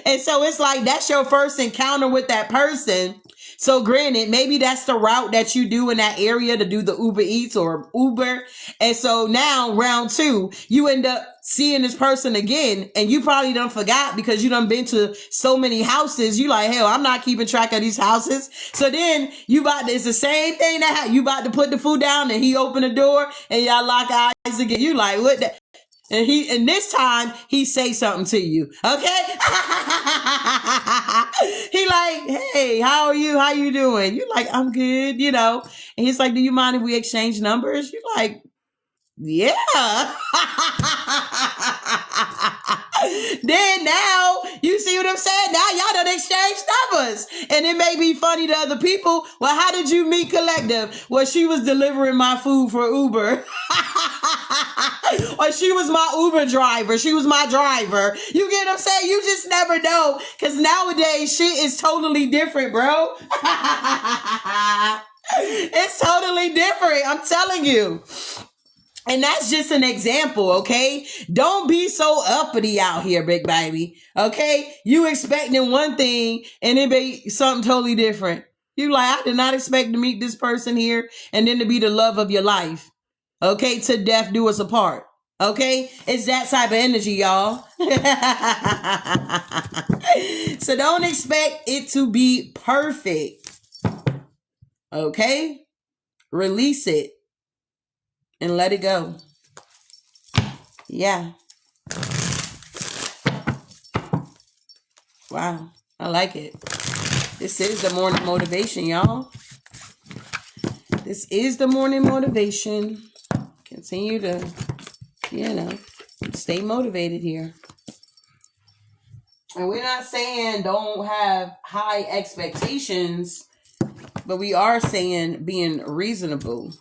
And so it's like that's your first encounter with that person. So granted, maybe that's the route that you do in that area to do the Uber Eats or Uber. And so now round 2, you end up seeing this person again and you probably done forgot because you done been to so many houses. You like, hell, I'm not keeping track of these houses. So then it's the same thing that you about to put the food down and he opened the door and y'all lock eyes again. You like, what the? And this time he say something to you. Okay. He like, hey, how are you? How you doing? You like, I'm good, you know. And he's like, do you mind if we exchange numbers? You like, yeah. Then now you see what I'm saying? Now y'all done exchange numbers. And it may be funny to other people. Well, how did you meet collective? Well, she was delivering my food for Uber. Or she was my Uber driver. She was my driver. You get what I'm saying? You just never know. Because nowadays shit is totally different, bro. It's totally different. I'm telling you. And that's just an example, okay? Don't be so uppity out here, big baby. Okay? You expecting one thing and it be something totally different. You like, I did not expect to meet this person here and then to be the love of your life. Okay? To death do us apart. Okay? It's that type of energy, y'all. So don't expect it to be perfect. Okay? Release it. And let it go. Yeah. Wow. I like it. This is the morning motivation, y'all. This is the morning motivation. Continue to, you know, stay motivated here. And we're not saying don't have high expectations, but we are saying being reasonable.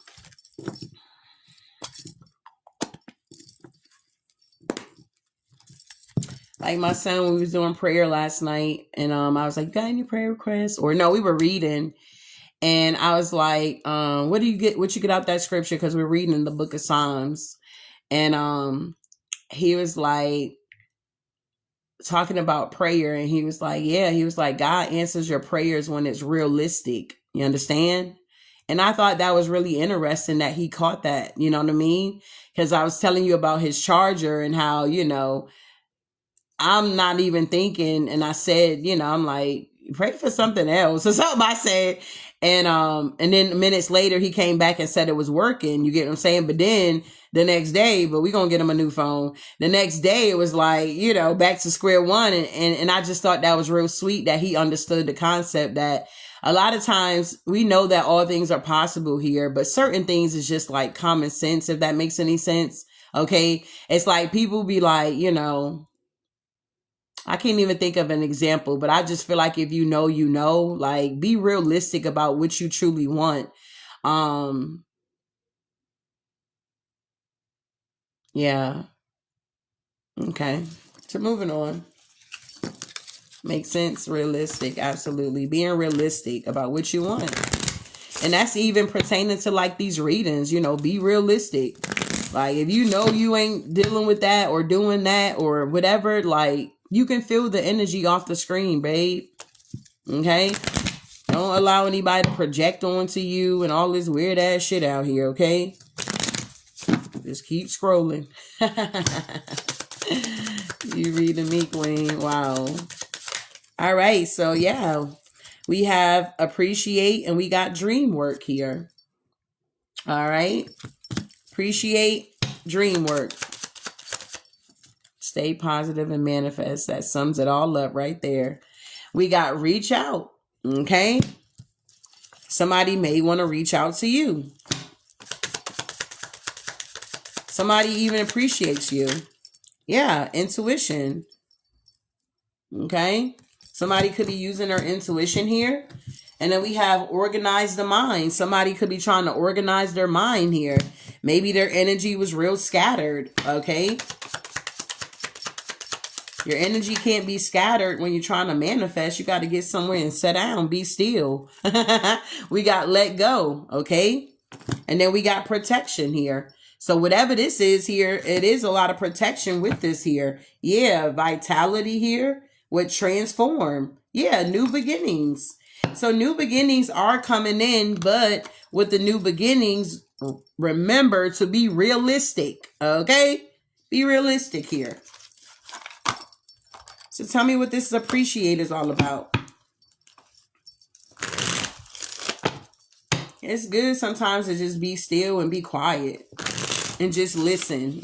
Like my son, when we was doing prayer last night, and I was like, "Got any prayer requests?" Or no, we were reading, and I was like, "What do you get? What you get out that scripture?" Because we're reading in the book of Psalms, and he was like talking about prayer, and he was like, "Yeah," he was like, "God answers your prayers when it's realistic." You understand? And I thought that was really interesting that he caught that. You know what I mean? Because I was telling you about his charger and how, I'm not even thinking, and I said, I'm like, pray for something else or something I said. And then minutes later he came back and said it was working. You get what I'm saying? But then the next day, but we're gonna get him a new phone. The next day it was like, back to square one. And I just thought that was real sweet that he understood the concept that a lot of times we know that all things are possible here, but certain things is just like common sense, if that makes any sense. Okay. It's like people be like, I can't even think of an example, but I just feel like if like be realistic about what you truly want. Yeah. Okay. So moving on. Makes sense. Realistic. Absolutely. Being realistic about what you want. And that's even pertaining to like these readings, be realistic. Like if you ain't dealing with that or doing that or whatever, like you can feel the energy off the screen, babe. Okay? Don't allow anybody to project onto you and all this weird ass shit out here, okay? Just keep scrolling. You reading me, queen. Wow. All right, so yeah. We have appreciate and we got dream work here. All right. Appreciate, dream work. Stay positive and manifest. That sums it all up right there. We got reach out. Okay. Somebody may want to reach out to you. Somebody even appreciates you. Yeah. Intuition. Okay. Somebody could be using their intuition here. And then we have organize the mind. Somebody could be trying to organize their mind here. Maybe their energy was real scattered. Okay. Your energy can't be scattered when you're trying to manifest. You got to get somewhere and sit down, be still. We got let go. Okay. And then we got protection here. So whatever this is here, it is a lot of protection with this here. Yeah. Vitality here with transform. Yeah. New beginnings. So new beginnings are coming in, but with the new beginnings, remember to be realistic. Okay. Be realistic here. So tell me what this appreciate is all about. It's good sometimes to just be still and be quiet and just listen.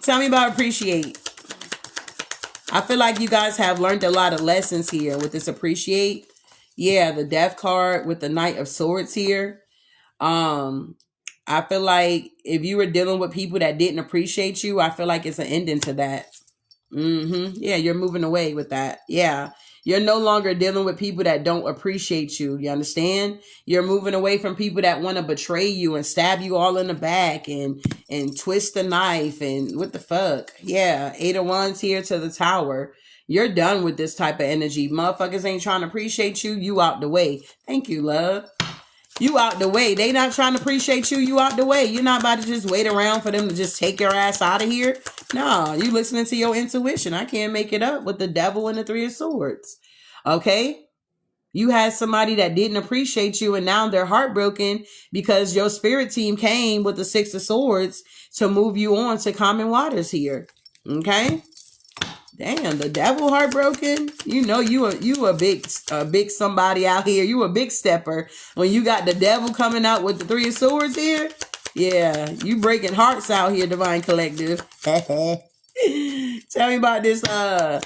Tell me about appreciate. I feel like you guys have learned a lot of lessons here with this appreciate. Yeah, the Death card with the Knight of Swords here. I feel like if you were dealing with people that didn't appreciate you, I feel like it's an ending to that. Yeah, you're moving away with that. Yeah. You're no longer dealing with people that don't appreciate you. You understand? You're moving away from people that want to betray you and stab you all in the back and twist the knife and what the fuck? Yeah. 8 of Wands here to the Tower. You're done with this type of energy. Motherfuckers ain't trying to appreciate you. You out the way. Thank you, love. You out the way. They not trying to appreciate you. You out the way. You're not about to just wait around for them to just take your ass out of here. No, you listening to your intuition. I can't make it up with the Devil and the 3 of Swords. Okay? You had somebody that didn't appreciate you and now they're heartbroken because your spirit team came with the 6 of Swords to move you on to common waters here. Okay? Damn, the Devil heartbroken. You know you a big somebody out here. You a big stepper when you got the Devil coming out with the 3 of Swords here. Yeah, you breaking hearts out here, Divine Collective. Tell me about this. Tell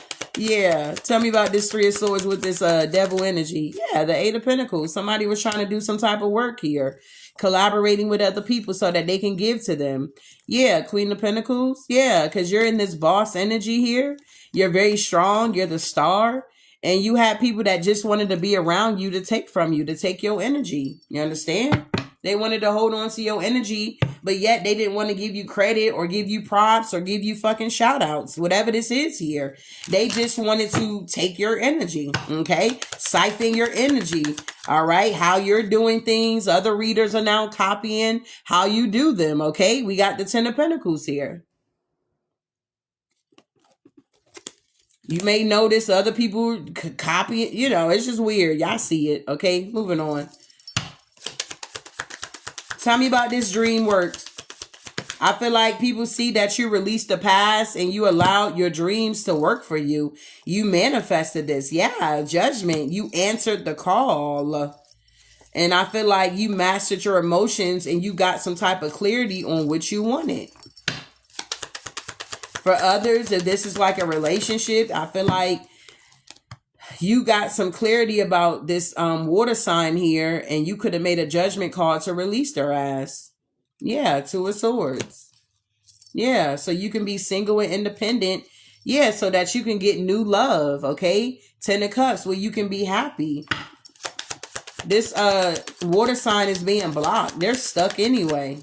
me about this 3 of Swords with this Devil energy. Yeah, the 8 of Pentacles. Somebody was trying to do some type of work here, collaborating with other people so that they can give to them. Yeah, Queen of Pentacles. Yeah, because you're in this boss energy here. You're very strong. You're the star. And you have people that just wanted to be around you to take from you, to take your energy. You understand? They wanted to hold on to your energy, but yet they didn't want to give you credit or give you props or give you fucking shout outs, whatever this is here. They just wanted to take your energy, okay? Siphon your energy, all right? How you're doing things, other readers are now copying how you do them, okay? We got the Ten of Pentacles here. You may notice other people copy it. It's just weird. Y'all see it. Okay, moving on. Tell me about this dream works. I feel like people see that you released the past and you allowed your dreams to work for you. You manifested this. Yeah, judgment. You answered the call. And I feel like you mastered your emotions and you got some type of clarity on what you wanted. For others, if this is like a relationship, I feel like you got some clarity about this water sign here, and you could have made a judgment call to release their ass. Yeah, Two of Swords. Yeah, so you can be single and independent. Yeah, so that you can get new love, okay? Ten of Cups, where you can be happy. This water sign is being blocked. They're stuck anyway.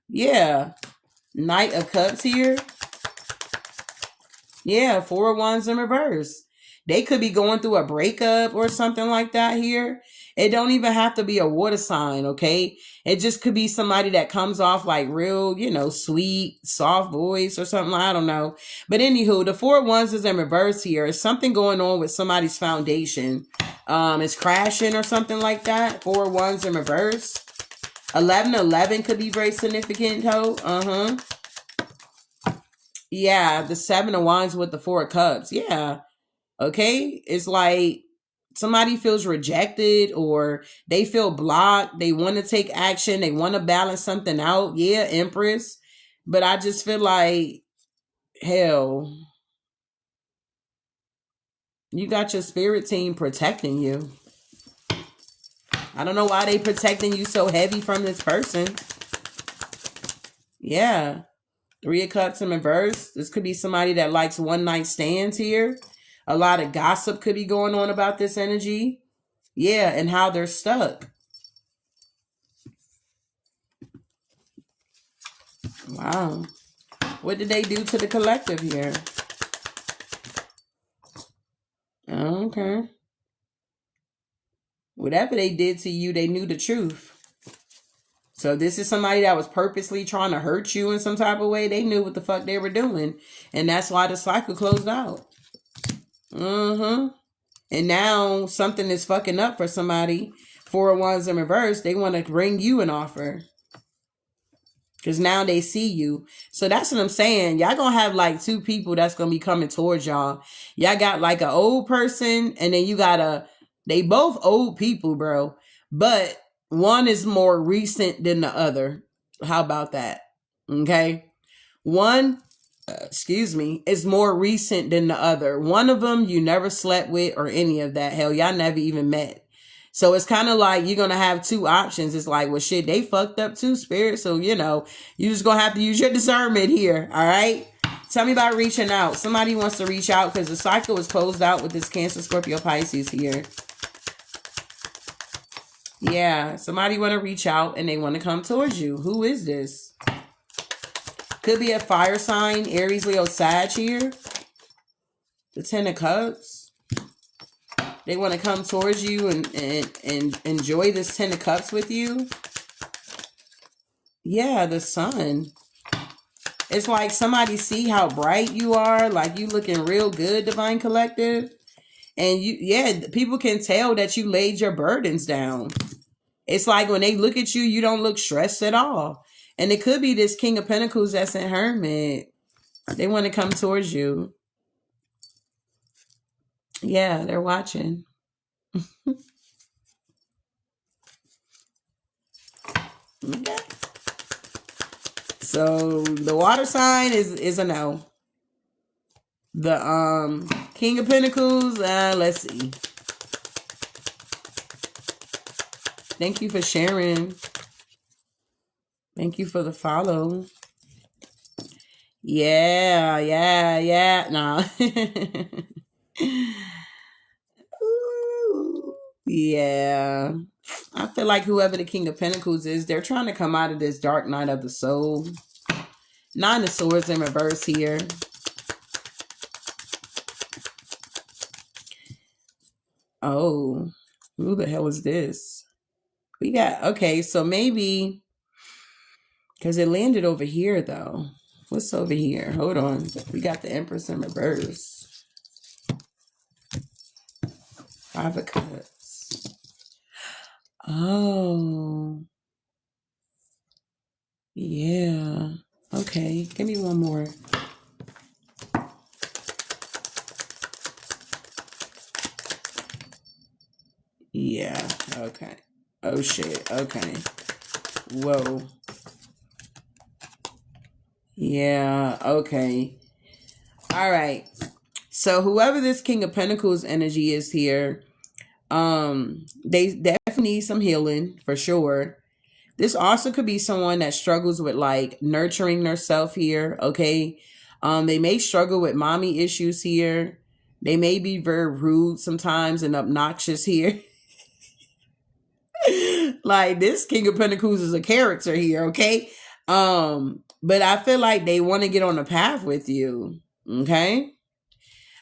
Yeah. Knight of Cups here. Yeah, Four of Wands in reverse. They could be going through a breakup or something like that here. It don't even have to be a water sign, okay? It just could be somebody that comes off like real, sweet, soft voice or something. I don't know. But anywho, the Four of Wands is in reverse here. It's something going on with somebody's foundation. It's crashing or something like that. Four of Wands in reverse. 1111 could be very significant, ho. Yeah, the Seven of Wands with the Four of Cups. Yeah. Okay. It's like somebody feels rejected or they feel blocked. They want to take action. They want to balance something out. Yeah, Empress. But I just feel like, hell, you got your spirit team protecting you. I don't know why they protecting you so heavy from this person. Yeah. Three of Cups in reverse. This could be somebody that likes one night stands here. A lot of gossip could be going on about this energy. Yeah, and how they're stuck. Wow. What did they do to the collective here? Okay. Whatever they did to you, they knew the truth. So this is somebody that was purposely trying to hurt you in some type of way. They knew what the fuck they were doing. And that's why the cycle closed out. And now something is fucking up for somebody. Four of Wands in reverse. They want to bring you an offer. Because now they see you. So that's what I'm saying. Y'all gonna have like two people that's gonna be coming towards y'all. Y'all got like an old person. And then you got they both old people, bro. But one is more recent than the other. How about that? Okay. One, is more recent than the other. One of them you never slept with or any of that. Hell, y'all never even met. So it's kind of like you're going to have two options. It's like, well, shit, they fucked up too, spirit. So, you just going to have to use your discernment here. All right. Tell me about reaching out. Somebody wants to reach out because the cycle is closed out with this Cancer, Scorpio, Pisces here. Yeah, somebody want to reach out and they want to come towards you. Who is this? Could be a fire sign, Aries, Leo, Sag here. The Ten of Cups. They want to come towards you and enjoy this Ten of Cups with you. Yeah, the Sun. It's like somebody see how bright you are. Like you looking real good, Divine Collective. And people can tell that you laid your burdens down. It's like when they look at you, you don't look stressed at all. And it could be this King of Pentacles that's in Hermit. They want to come towards you. Yeah, they're watching. Okay. So the water sign is a no. The King of Pentacles, let's see. Thank you for sharing. Thank you for the follow. Yeah. Nah. Ooh, Yeah. I feel like whoever the King of Pentacles is, they're trying to come out of this dark night of the soul. Nine of Swords in reverse here. Oh, who the hell is this? We got, okay, so maybe, because it landed over here, though. What's over here? Hold on. We got the Empress in reverse. Five of Cups. Oh. Yeah. Okay, give me one more. Yeah, okay. Oh, shit. Okay. Whoa. Yeah, okay. All right. So whoever this King of Pentacles energy is here, they definitely need some healing for sure. This also could be someone that struggles with like nurturing themselves here, okay? They may struggle with mommy issues here. They may be very rude sometimes and obnoxious here. Like this King of Pentacles is a character here, okay? But I feel like they want to get on the path with you, okay?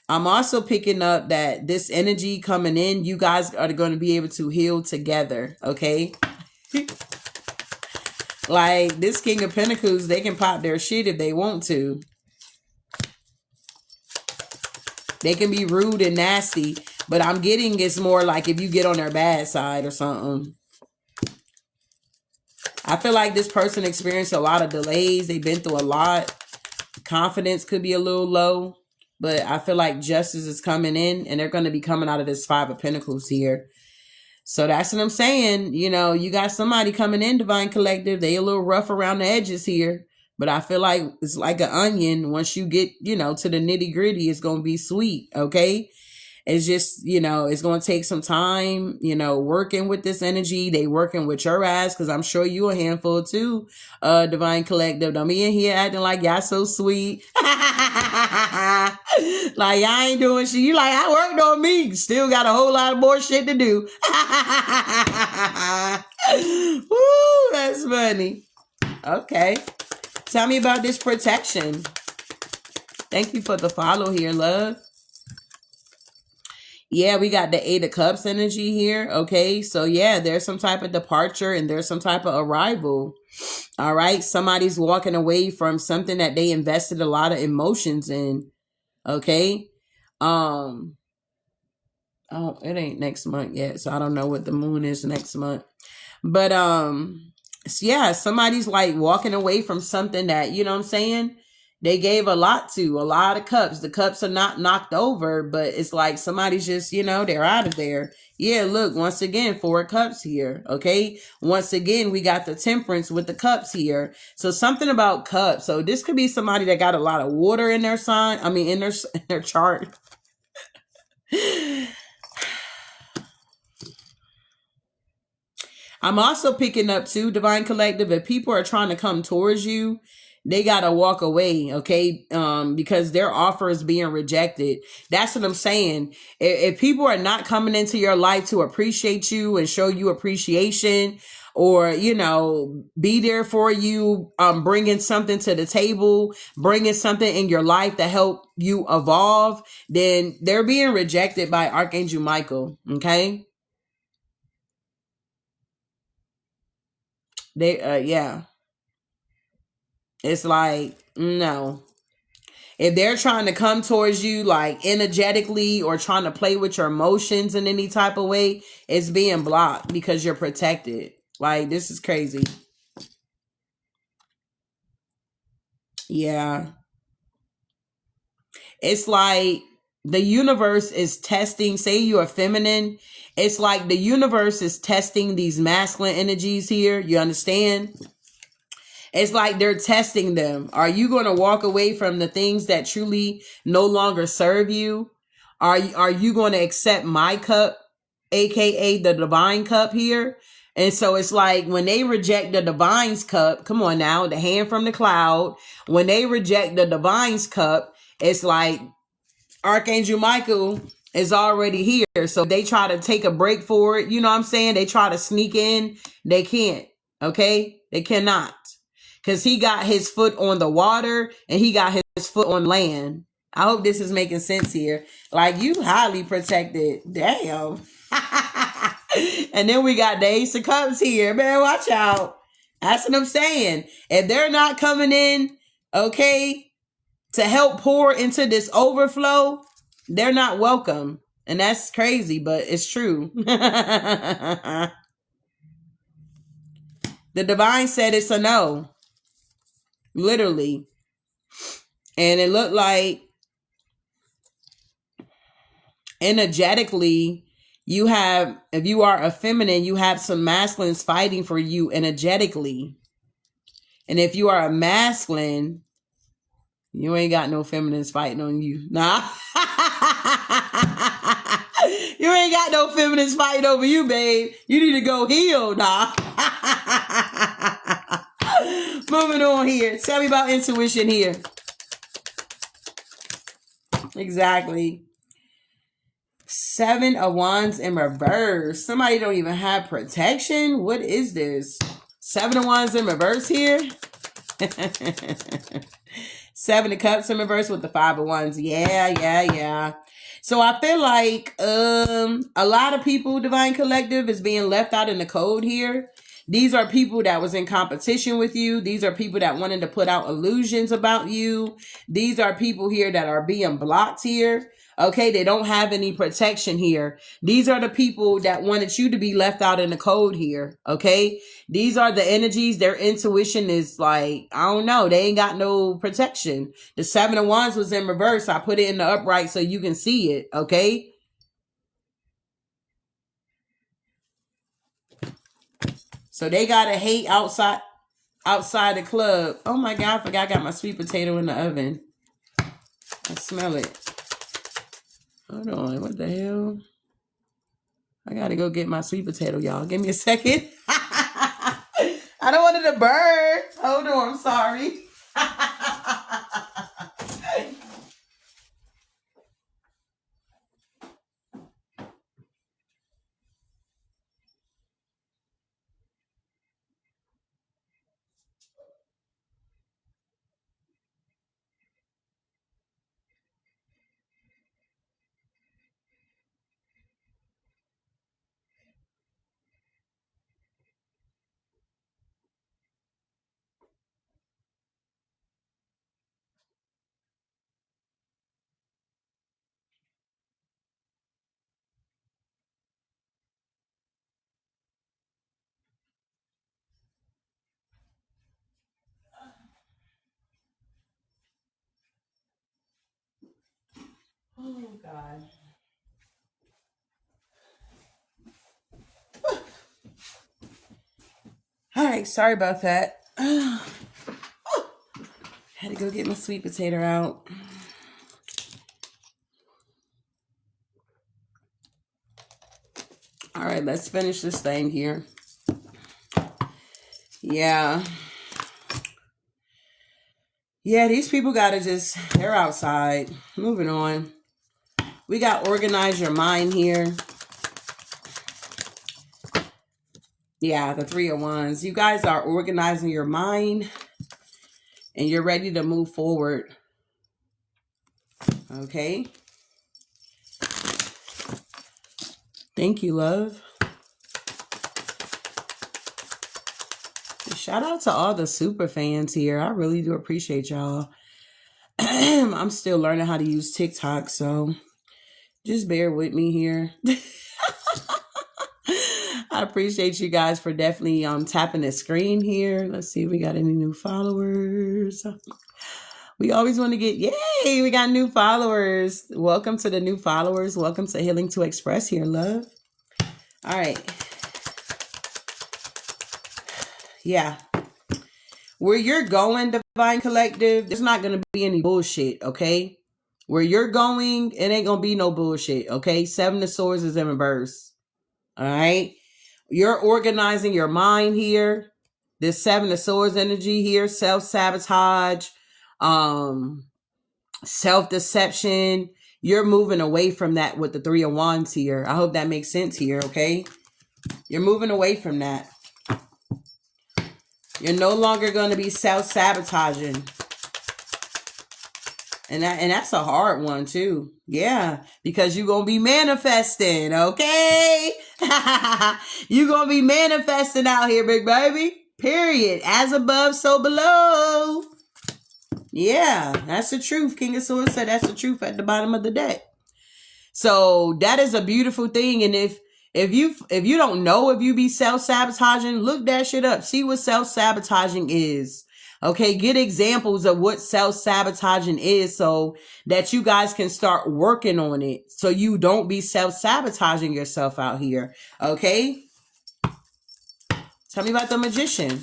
I'm also picking up that this energy coming in, you guys are going to be able to heal together, okay? Like this King of Pentacles, they can pop their shit if they want to. They can be rude and nasty, but I'm getting it's more like if you get on their bad side or something. I feel like this person experienced a lot of delays. They've been through a lot. Confidence could be a little low, but I feel like justice is coming in and they're going to be coming out of this Five of Pentacles here. So that's what I'm saying. You know, you got somebody coming in, Divine Collective. They a little rough around the edges here, but I feel like it's like an onion. Once you get, you know, to the nitty gritty, it's going to be sweet. Okay. It's just, you know, it's going to take some time, you know, working with this energy. They working with your ass because I'm sure you a handful too, Divine Collective. Don't be in here acting like y'all so sweet. Like y'all ain't doing shit. You like, I worked on me. Still got a whole lot of more shit to do. Woo, that's funny. Okay. Tell me about this protection. Thank you for the follow here, love. Yeah, we got the Eight of Cups energy here. Okay, so yeah, there's some type of departure and there's some type of arrival. All right, somebody's walking away from something that they invested a lot of emotions in. Okay, oh, it ain't next month yet, so I don't know what the moon is next month. But so yeah, somebody's like walking away from something that, you know what I'm saying, they gave a lot of cups. The cups are not knocked over, but it's like somebody's just, you know, they're out of there. Yeah, look, once again, Four of Cups here, okay? Once again, we got the Temperance with the cups here. So something about cups. So this could be somebody that got a lot of water in their sign. I mean, in their chart. I'm also picking up too, Divine Collective, if people are trying to come towards you, they got to walk away, okay? Because their offer is being rejected. That's what I'm saying. If people are not coming into your life to appreciate you and show you appreciation, or, you know, be there for you, bringing something to the table, bringing something in your life to help you evolve, then they're being rejected by Archangel Michael, okay? They, yeah. It's like, no. If they're trying to come towards you like energetically or trying to play with your emotions in any type of way, it's being blocked because you're protected. Like, this is crazy. Yeah. It's like the universe is testing, say you're feminine. It's like the universe is testing these masculine energies here. You understand? It's like they're testing them. Are you going to walk away from the things that truly no longer serve you? Are you going to accept my cup, aka the divine cup here? And so it's like when they reject the divine's cup, come on now, the hand from the cloud. When they reject the divine's cup, it's like Archangel Michael is already here. So they try to take a break for it. You know what I'm saying? They try to sneak in. They can't. Okay? They cannot. Because he got his foot on the water and he got his foot on land. I hope this is making sense here. Like, you highly protected. Damn. And then we got the Ace of Cups here. Man, watch out. That's what I'm saying. If they're not coming in, okay, to help pour into this overflow, they're not welcome. And that's crazy, but it's true. The divine said it's a no. Literally. And it looked like energetically, you have, if you are a feminine, you have some masculines fighting for you energetically. And if you are a masculine, you ain't got no feminines fighting on you. Nah. You ain't got no feminines fighting over you, babe. You need to go heal, nah. Moving on here. Tell me about intuition here. Exactly. 7 of Wands in reverse. Somebody don't even have protection. What is this? 7 of Wands in reverse here. 7 of Cups in reverse with the 5 of Wands. Yeah. So I feel like a lot of people, Divine Collective, is being left out in the cold here. These are people that was in competition with you. These are people that wanted to put out illusions about you. These are people here that are being blocked here. Okay, they don't have any protection here. These are the people that wanted you to be left out in the cold here. Okay, these are the energies. Their intuition is like, I don't know. They ain't got no protection. The 7 of Wands was in reverse. I put it in the upright so you can see it. Okay. So they gotta hate outside the club. Oh my God, I forgot I got my sweet potato in the oven. I smell it. Hold on, what the hell? I gotta go get my sweet potato, y'all. Give me a second. I don't want it to burn. Hold on, I'm sorry. Oh God. All right, sorry about that. Had to go get my sweet potato out. All right, let's finish this thing here. Yeah, these people gotta they're outside. Moving on. We got organize your mind here. Yeah, the 3 of Wands. You guys are organizing your mind and you're ready to move forward. Okay. Thank you, love. Shout out to all the super fans here. I really do appreciate y'all. I'm still learning how to use TikTok, so just bear with me here. I appreciate you guys for definitely tapping the screen here. Let's see if we got any new followers. We always want to get, yay, we got new followers. Welcome to the new followers. Welcome to Healing to Express here, love. All right. Yeah. Where you're going, Divine Collective, there's not going to be any bullshit, okay? Where you're going, it ain't going to be no bullshit, okay? 7 of Swords is in reverse. All right? You're organizing your mind here. This 7 of Swords energy here, self-sabotage, self-deception. you're moving away from that with the Three of Wands here. I hope that makes sense here, okay? You're moving away from that. You're no longer going to be self-sabotaging. And that's a hard one too. Yeah, because you're going to be manifesting, okay? You're going to be manifesting out here, big baby. Period. As above, so below. Yeah, that's the truth. King of Swords said that's the truth at the bottom of the deck. So that is a beautiful thing. And if you don't know if you be self-sabotaging, look that shit up. See what self-sabotaging is. Okay, get examples of what self-sabotaging is so that you guys can start working on it. So you don't be self-sabotaging yourself out here. Okay? Tell me about the Magician.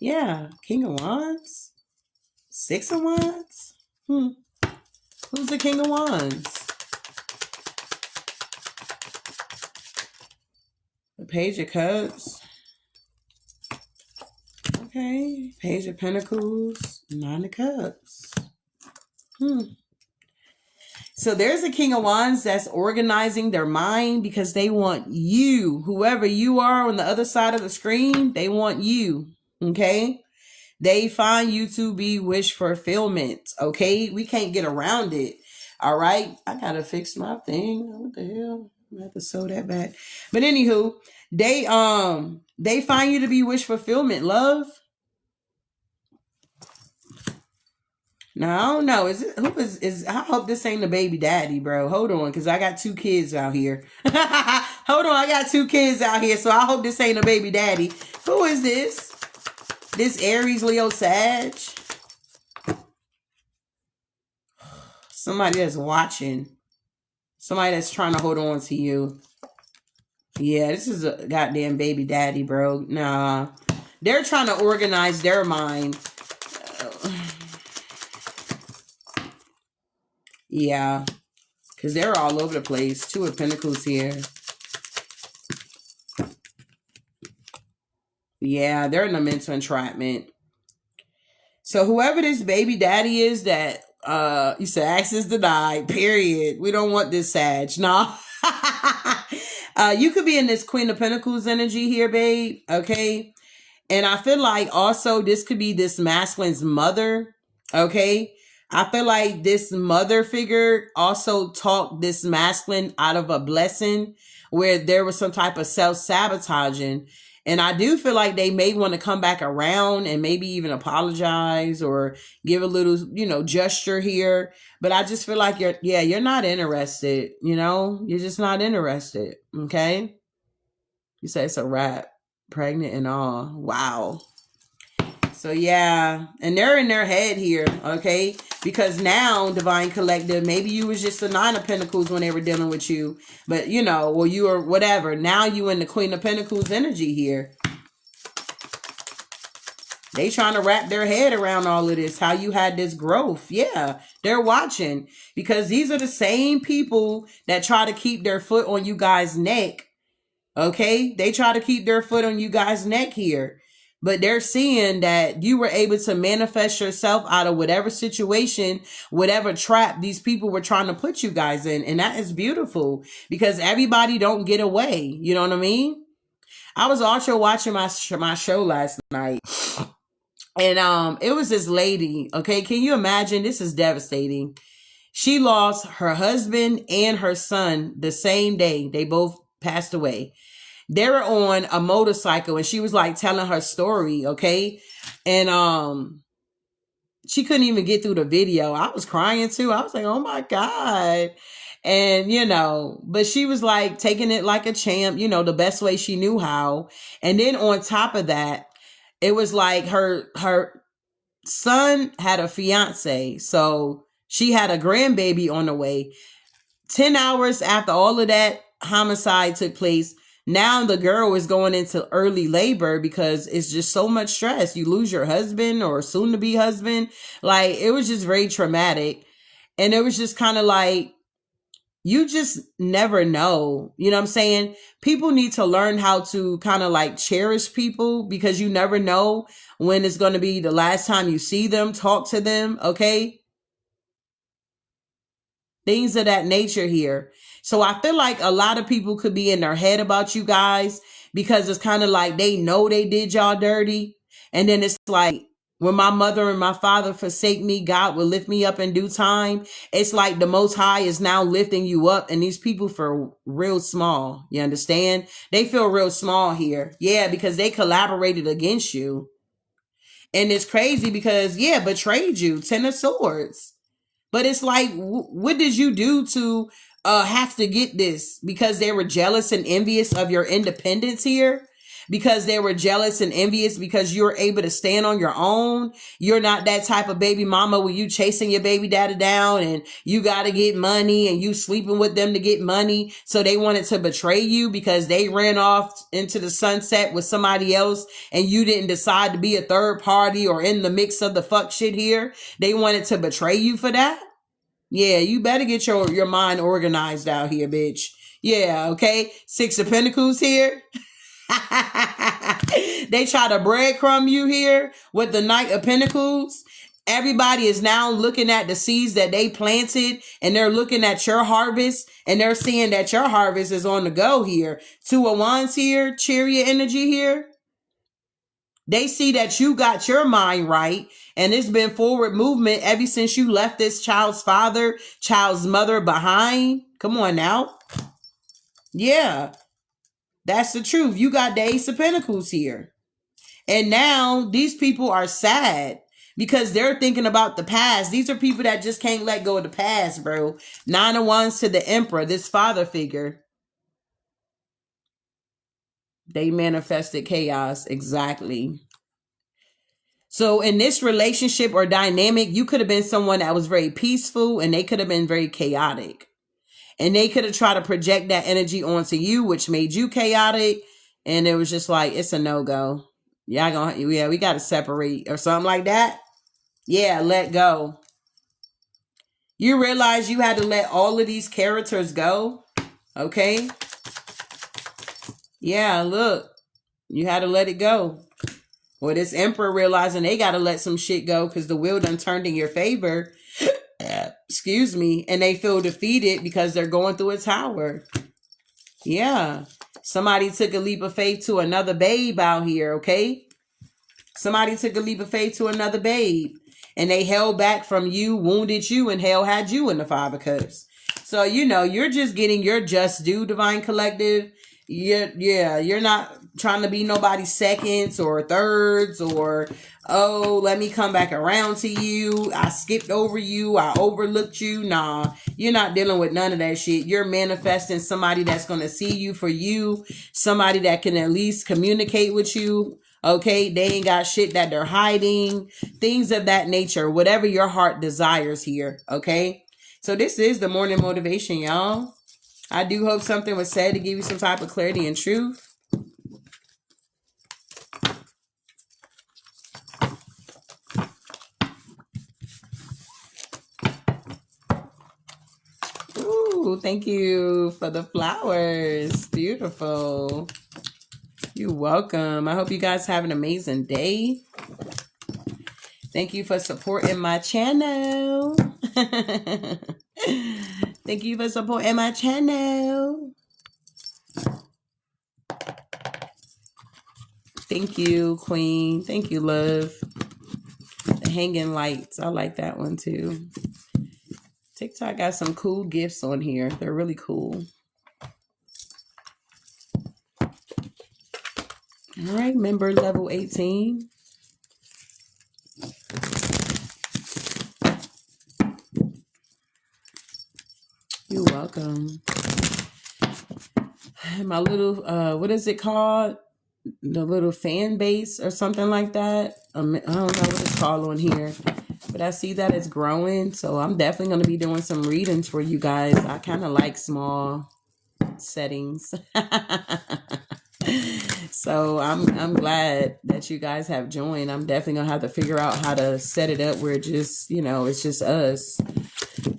Yeah, King of Wands. Six of Wands. Who's the King of Wands? The Page of Cups. Okay. Page of Pentacles. Nine of Cups. So there's a King of Wands that's organizing their mind because they want you, whoever you are on the other side of the screen, they want you. Okay. They find you to be wish fulfillment. Okay. We can't get around it. All right. I got to fix my thing. What the hell? I have to sew that back. But anywho, they find you to be wish fulfillment, love. Now, I don't know. I hope this ain't the baby daddy, bro. Hold on, because I got two kids out here. Hold on, I got two kids out here, so I hope this ain't a baby daddy. Who is this? This Aries, Leo, Sag? Somebody that's watching. Somebody that's trying to hold on to you. Yeah, this is a goddamn baby daddy, bro. Nah. They're trying to organize their mind. Yeah, because they're all over the place. Two of Pentacles here. Yeah, they're in a mental entrapment. So whoever this baby daddy is that you said access denied, period. We don't want this Sag. Nah. You could be in this Queen of Pentacles energy here, babe. Okay. And I feel like also this could be this masculine's mother. Okay. I feel like this mother figure also talked this masculine out of a blessing where there was some type of self-sabotaging. And I do feel like they may want to come back around and maybe even apologize or give a little, gesture here. But I just feel like you're not interested, you're just not interested. Okay. You say it's a wrap, pregnant and all. Wow. So yeah, and they're in their head here, okay? Because now, Divine Collective, maybe you was just the Nine of Pentacles when they were dealing with you. But, or you or whatever. Now you in the Queen of Pentacles energy here. They trying to wrap their head around all of this, how you had this growth. Yeah, they're watching. Because these are the same people that try to keep their foot on you guys' neck. Okay? They try to keep their foot on you guys' neck here. But they're seeing that you were able to manifest yourself out of whatever situation, whatever trap these people were trying to put you guys in. And that is beautiful because everybody don't get away. You know what I mean? I was also watching my show last night. And it was this lady. Okay, can you imagine? This is devastating. She lost her husband and her son the same day. They both passed away. They were on a motorcycle and she was like telling her story, okay? And she couldn't even get through the video. I was crying too. I was like, oh my God. And, but she was like taking it like a champ, the best way she knew how. And then on top of that, it was like her son had a fiance. So she had a grandbaby on the way. 10 hours after all of that homicide took place, now the girl is going into early labor because it's just so much stress. You lose your husband or soon to be husband. Like, it was just very traumatic. And it was just kind of like, you just never know. You know what I'm saying? People need to learn how to kind of like cherish people because you never know when it's going to be the last time you see them, talk to them. Okay. things of that nature here. So I feel like a lot of people could be in their head about you guys because it's kind of like they know they did y'all dirty. And then it's like, when my mother and my father forsake me, God will lift me up in due time. It's like the Most High is now lifting you up, and these people feel real small. You understand? They feel real small here. Yeah, because they collaborated against you. And it's crazy because, yeah, betrayed you. 10 of Swords. But it's like, what did you do to have to get this? Because they were jealous and envious of your independence here? Because they were jealous and envious because you're able to stand on your own? You're not that type of baby mama where you chasing your baby daddy down and you got to get money and you sleeping with them to get money. So they wanted to betray you because they ran off into the sunset with somebody else and you didn't decide to be a third party or in the mix of the fuck shit here. They wanted to betray you for that. Yeah, you better get your mind organized out here, bitch. Yeah, okay. 6 of Pentacles here. They try to breadcrumb you here with the Knight of Pentacles. Everybody is now looking at the seeds that they planted and they're looking at your harvest and they're seeing that your harvest is on the go here. 2 of Wands here, Chariot energy here. They see that you got your mind right and it's been forward movement ever since you left this child's father, child's mother behind. Come on now. Yeah, that's the truth. You got the Ace of Pentacles here. And now these people are sad because they're thinking about the past. These are people that just can't let go of the past, bro. 9 of Wands to the Emperor, this father figure. They manifested chaos. Exactly. So in this relationship or dynamic, you could have been someone that was very peaceful and they could have been very chaotic. And they could have tried to project that energy onto you, which made you chaotic. And it was just like, it's a no-go. We got to separate or something like that. Yeah, let go. You realize you had to let all of these characters go. Okay. Yeah, look, you had to let it go. Well, this Emperor realizing they got to let some shit go because the wheel done turned in your favor. Excuse me. And they feel defeated because they're going through a tower. Yeah. Somebody took a leap of faith to another babe out here, okay? Somebody took a leap of faith to another babe. And they held back from you, wounded you, and hell had you in the 5 of Cups. So, you're just getting your just due, Divine Collective. You're not trying to be nobody's seconds or thirds or, oh, let me come back around to you. I skipped over you. I overlooked you. Nah, you're not dealing with none of that shit. You're manifesting somebody that's going to see you for you. Somebody that can at least communicate with you. Okay, they ain't got shit that they're hiding. Things of that nature. Whatever your heart desires here. Okay, so this is the morning motivation, y'all. I do hope something was said to give you some type of clarity and truth. Ooh, thank you for the flowers. Beautiful. You're welcome. I hope you guys have an amazing day. Thank you for supporting my channel. Thank you for supporting my channel. Thank you, Queen. Thank you, love. The hanging lights. I like that one too. TikTok got some cool gifts on here. They're really cool. All right, member level 18. You're welcome. My little, what is it called? The little fan base or something like that. I don't know what it's called on here. But I see that it's growing. So I'm definitely going to be doing some readings for you guys. I kind of like small settings. So I'm glad that you guys have joined. I'm definitely going to have to figure out how to set it up where it just, it's just us.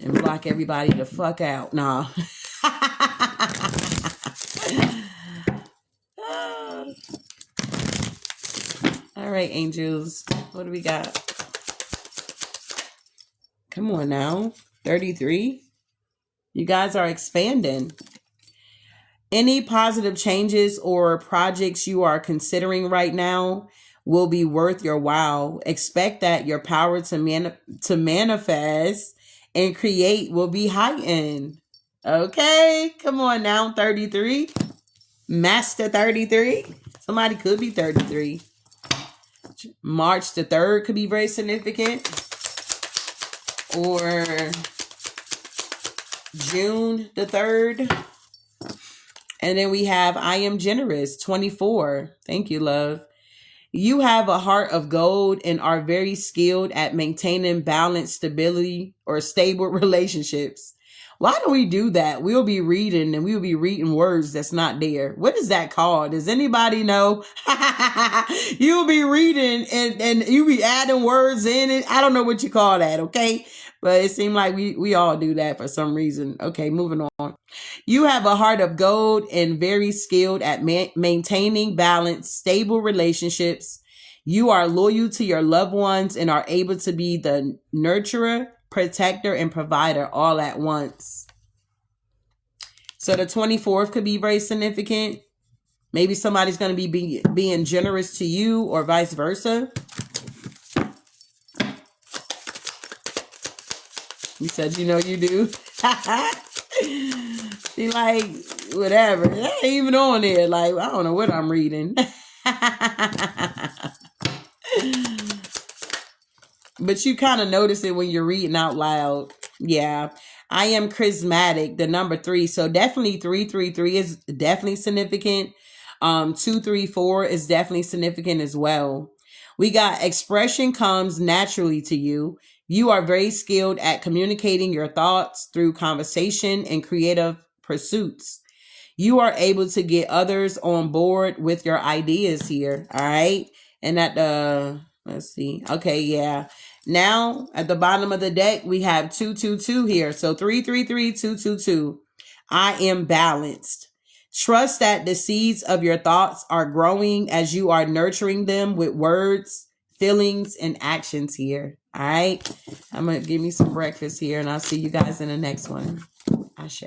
And block everybody the fuck out. Nah. All right, angels. What do we got? Come on now. 33. You guys are expanding. Any positive changes or projects you are considering right now will be worth your while. Expect that your power to manifest and create will be heightened. Okay, come on now, 33. Master 33. Somebody could be 33. March the 3rd could be very significant. Or June the 3rd. And then we have I am generous, 24. Thank you, love. You have a heart of gold and are very skilled at maintaining balanced stability or stable relationships. Why do we do that? We'll be reading and we'll be reading words that's not there. What is that called? Does anybody know? You'll be reading and you'll be adding words in it. I don't know what you call that, okay? But it seemed like we all do that for some reason. Okay, moving on. You have a heart of gold and very skilled at maintaining balanced, stable relationships. You are loyal to your loved ones and are able to be the nurturer, protector, and provider all at once. So the 24th could be very significant. Maybe somebody's going to be being generous to you or vice versa. You said you know you do. Be like, whatever. That ain't even on there. Like, I don't know what I'm reading. But you kind of notice it when you're reading out loud. Yeah. I am charismatic, the number 3. So definitely 333 is definitely significant. 234 is definitely significant as well. We got expression comes naturally to you. You are very skilled at communicating your thoughts through conversation and creative pursuits. You are able to get others on board with your ideas here. All right. And at the, let's see. Okay. Yeah. Now at the bottom of the deck, we have 222 here. So 333, 222. I am balanced. Trust that the seeds of your thoughts are growing as you are nurturing them with words, feelings, and actions here. All right. I'm going to give me some breakfast here and I'll see you guys in the next one. Ashe.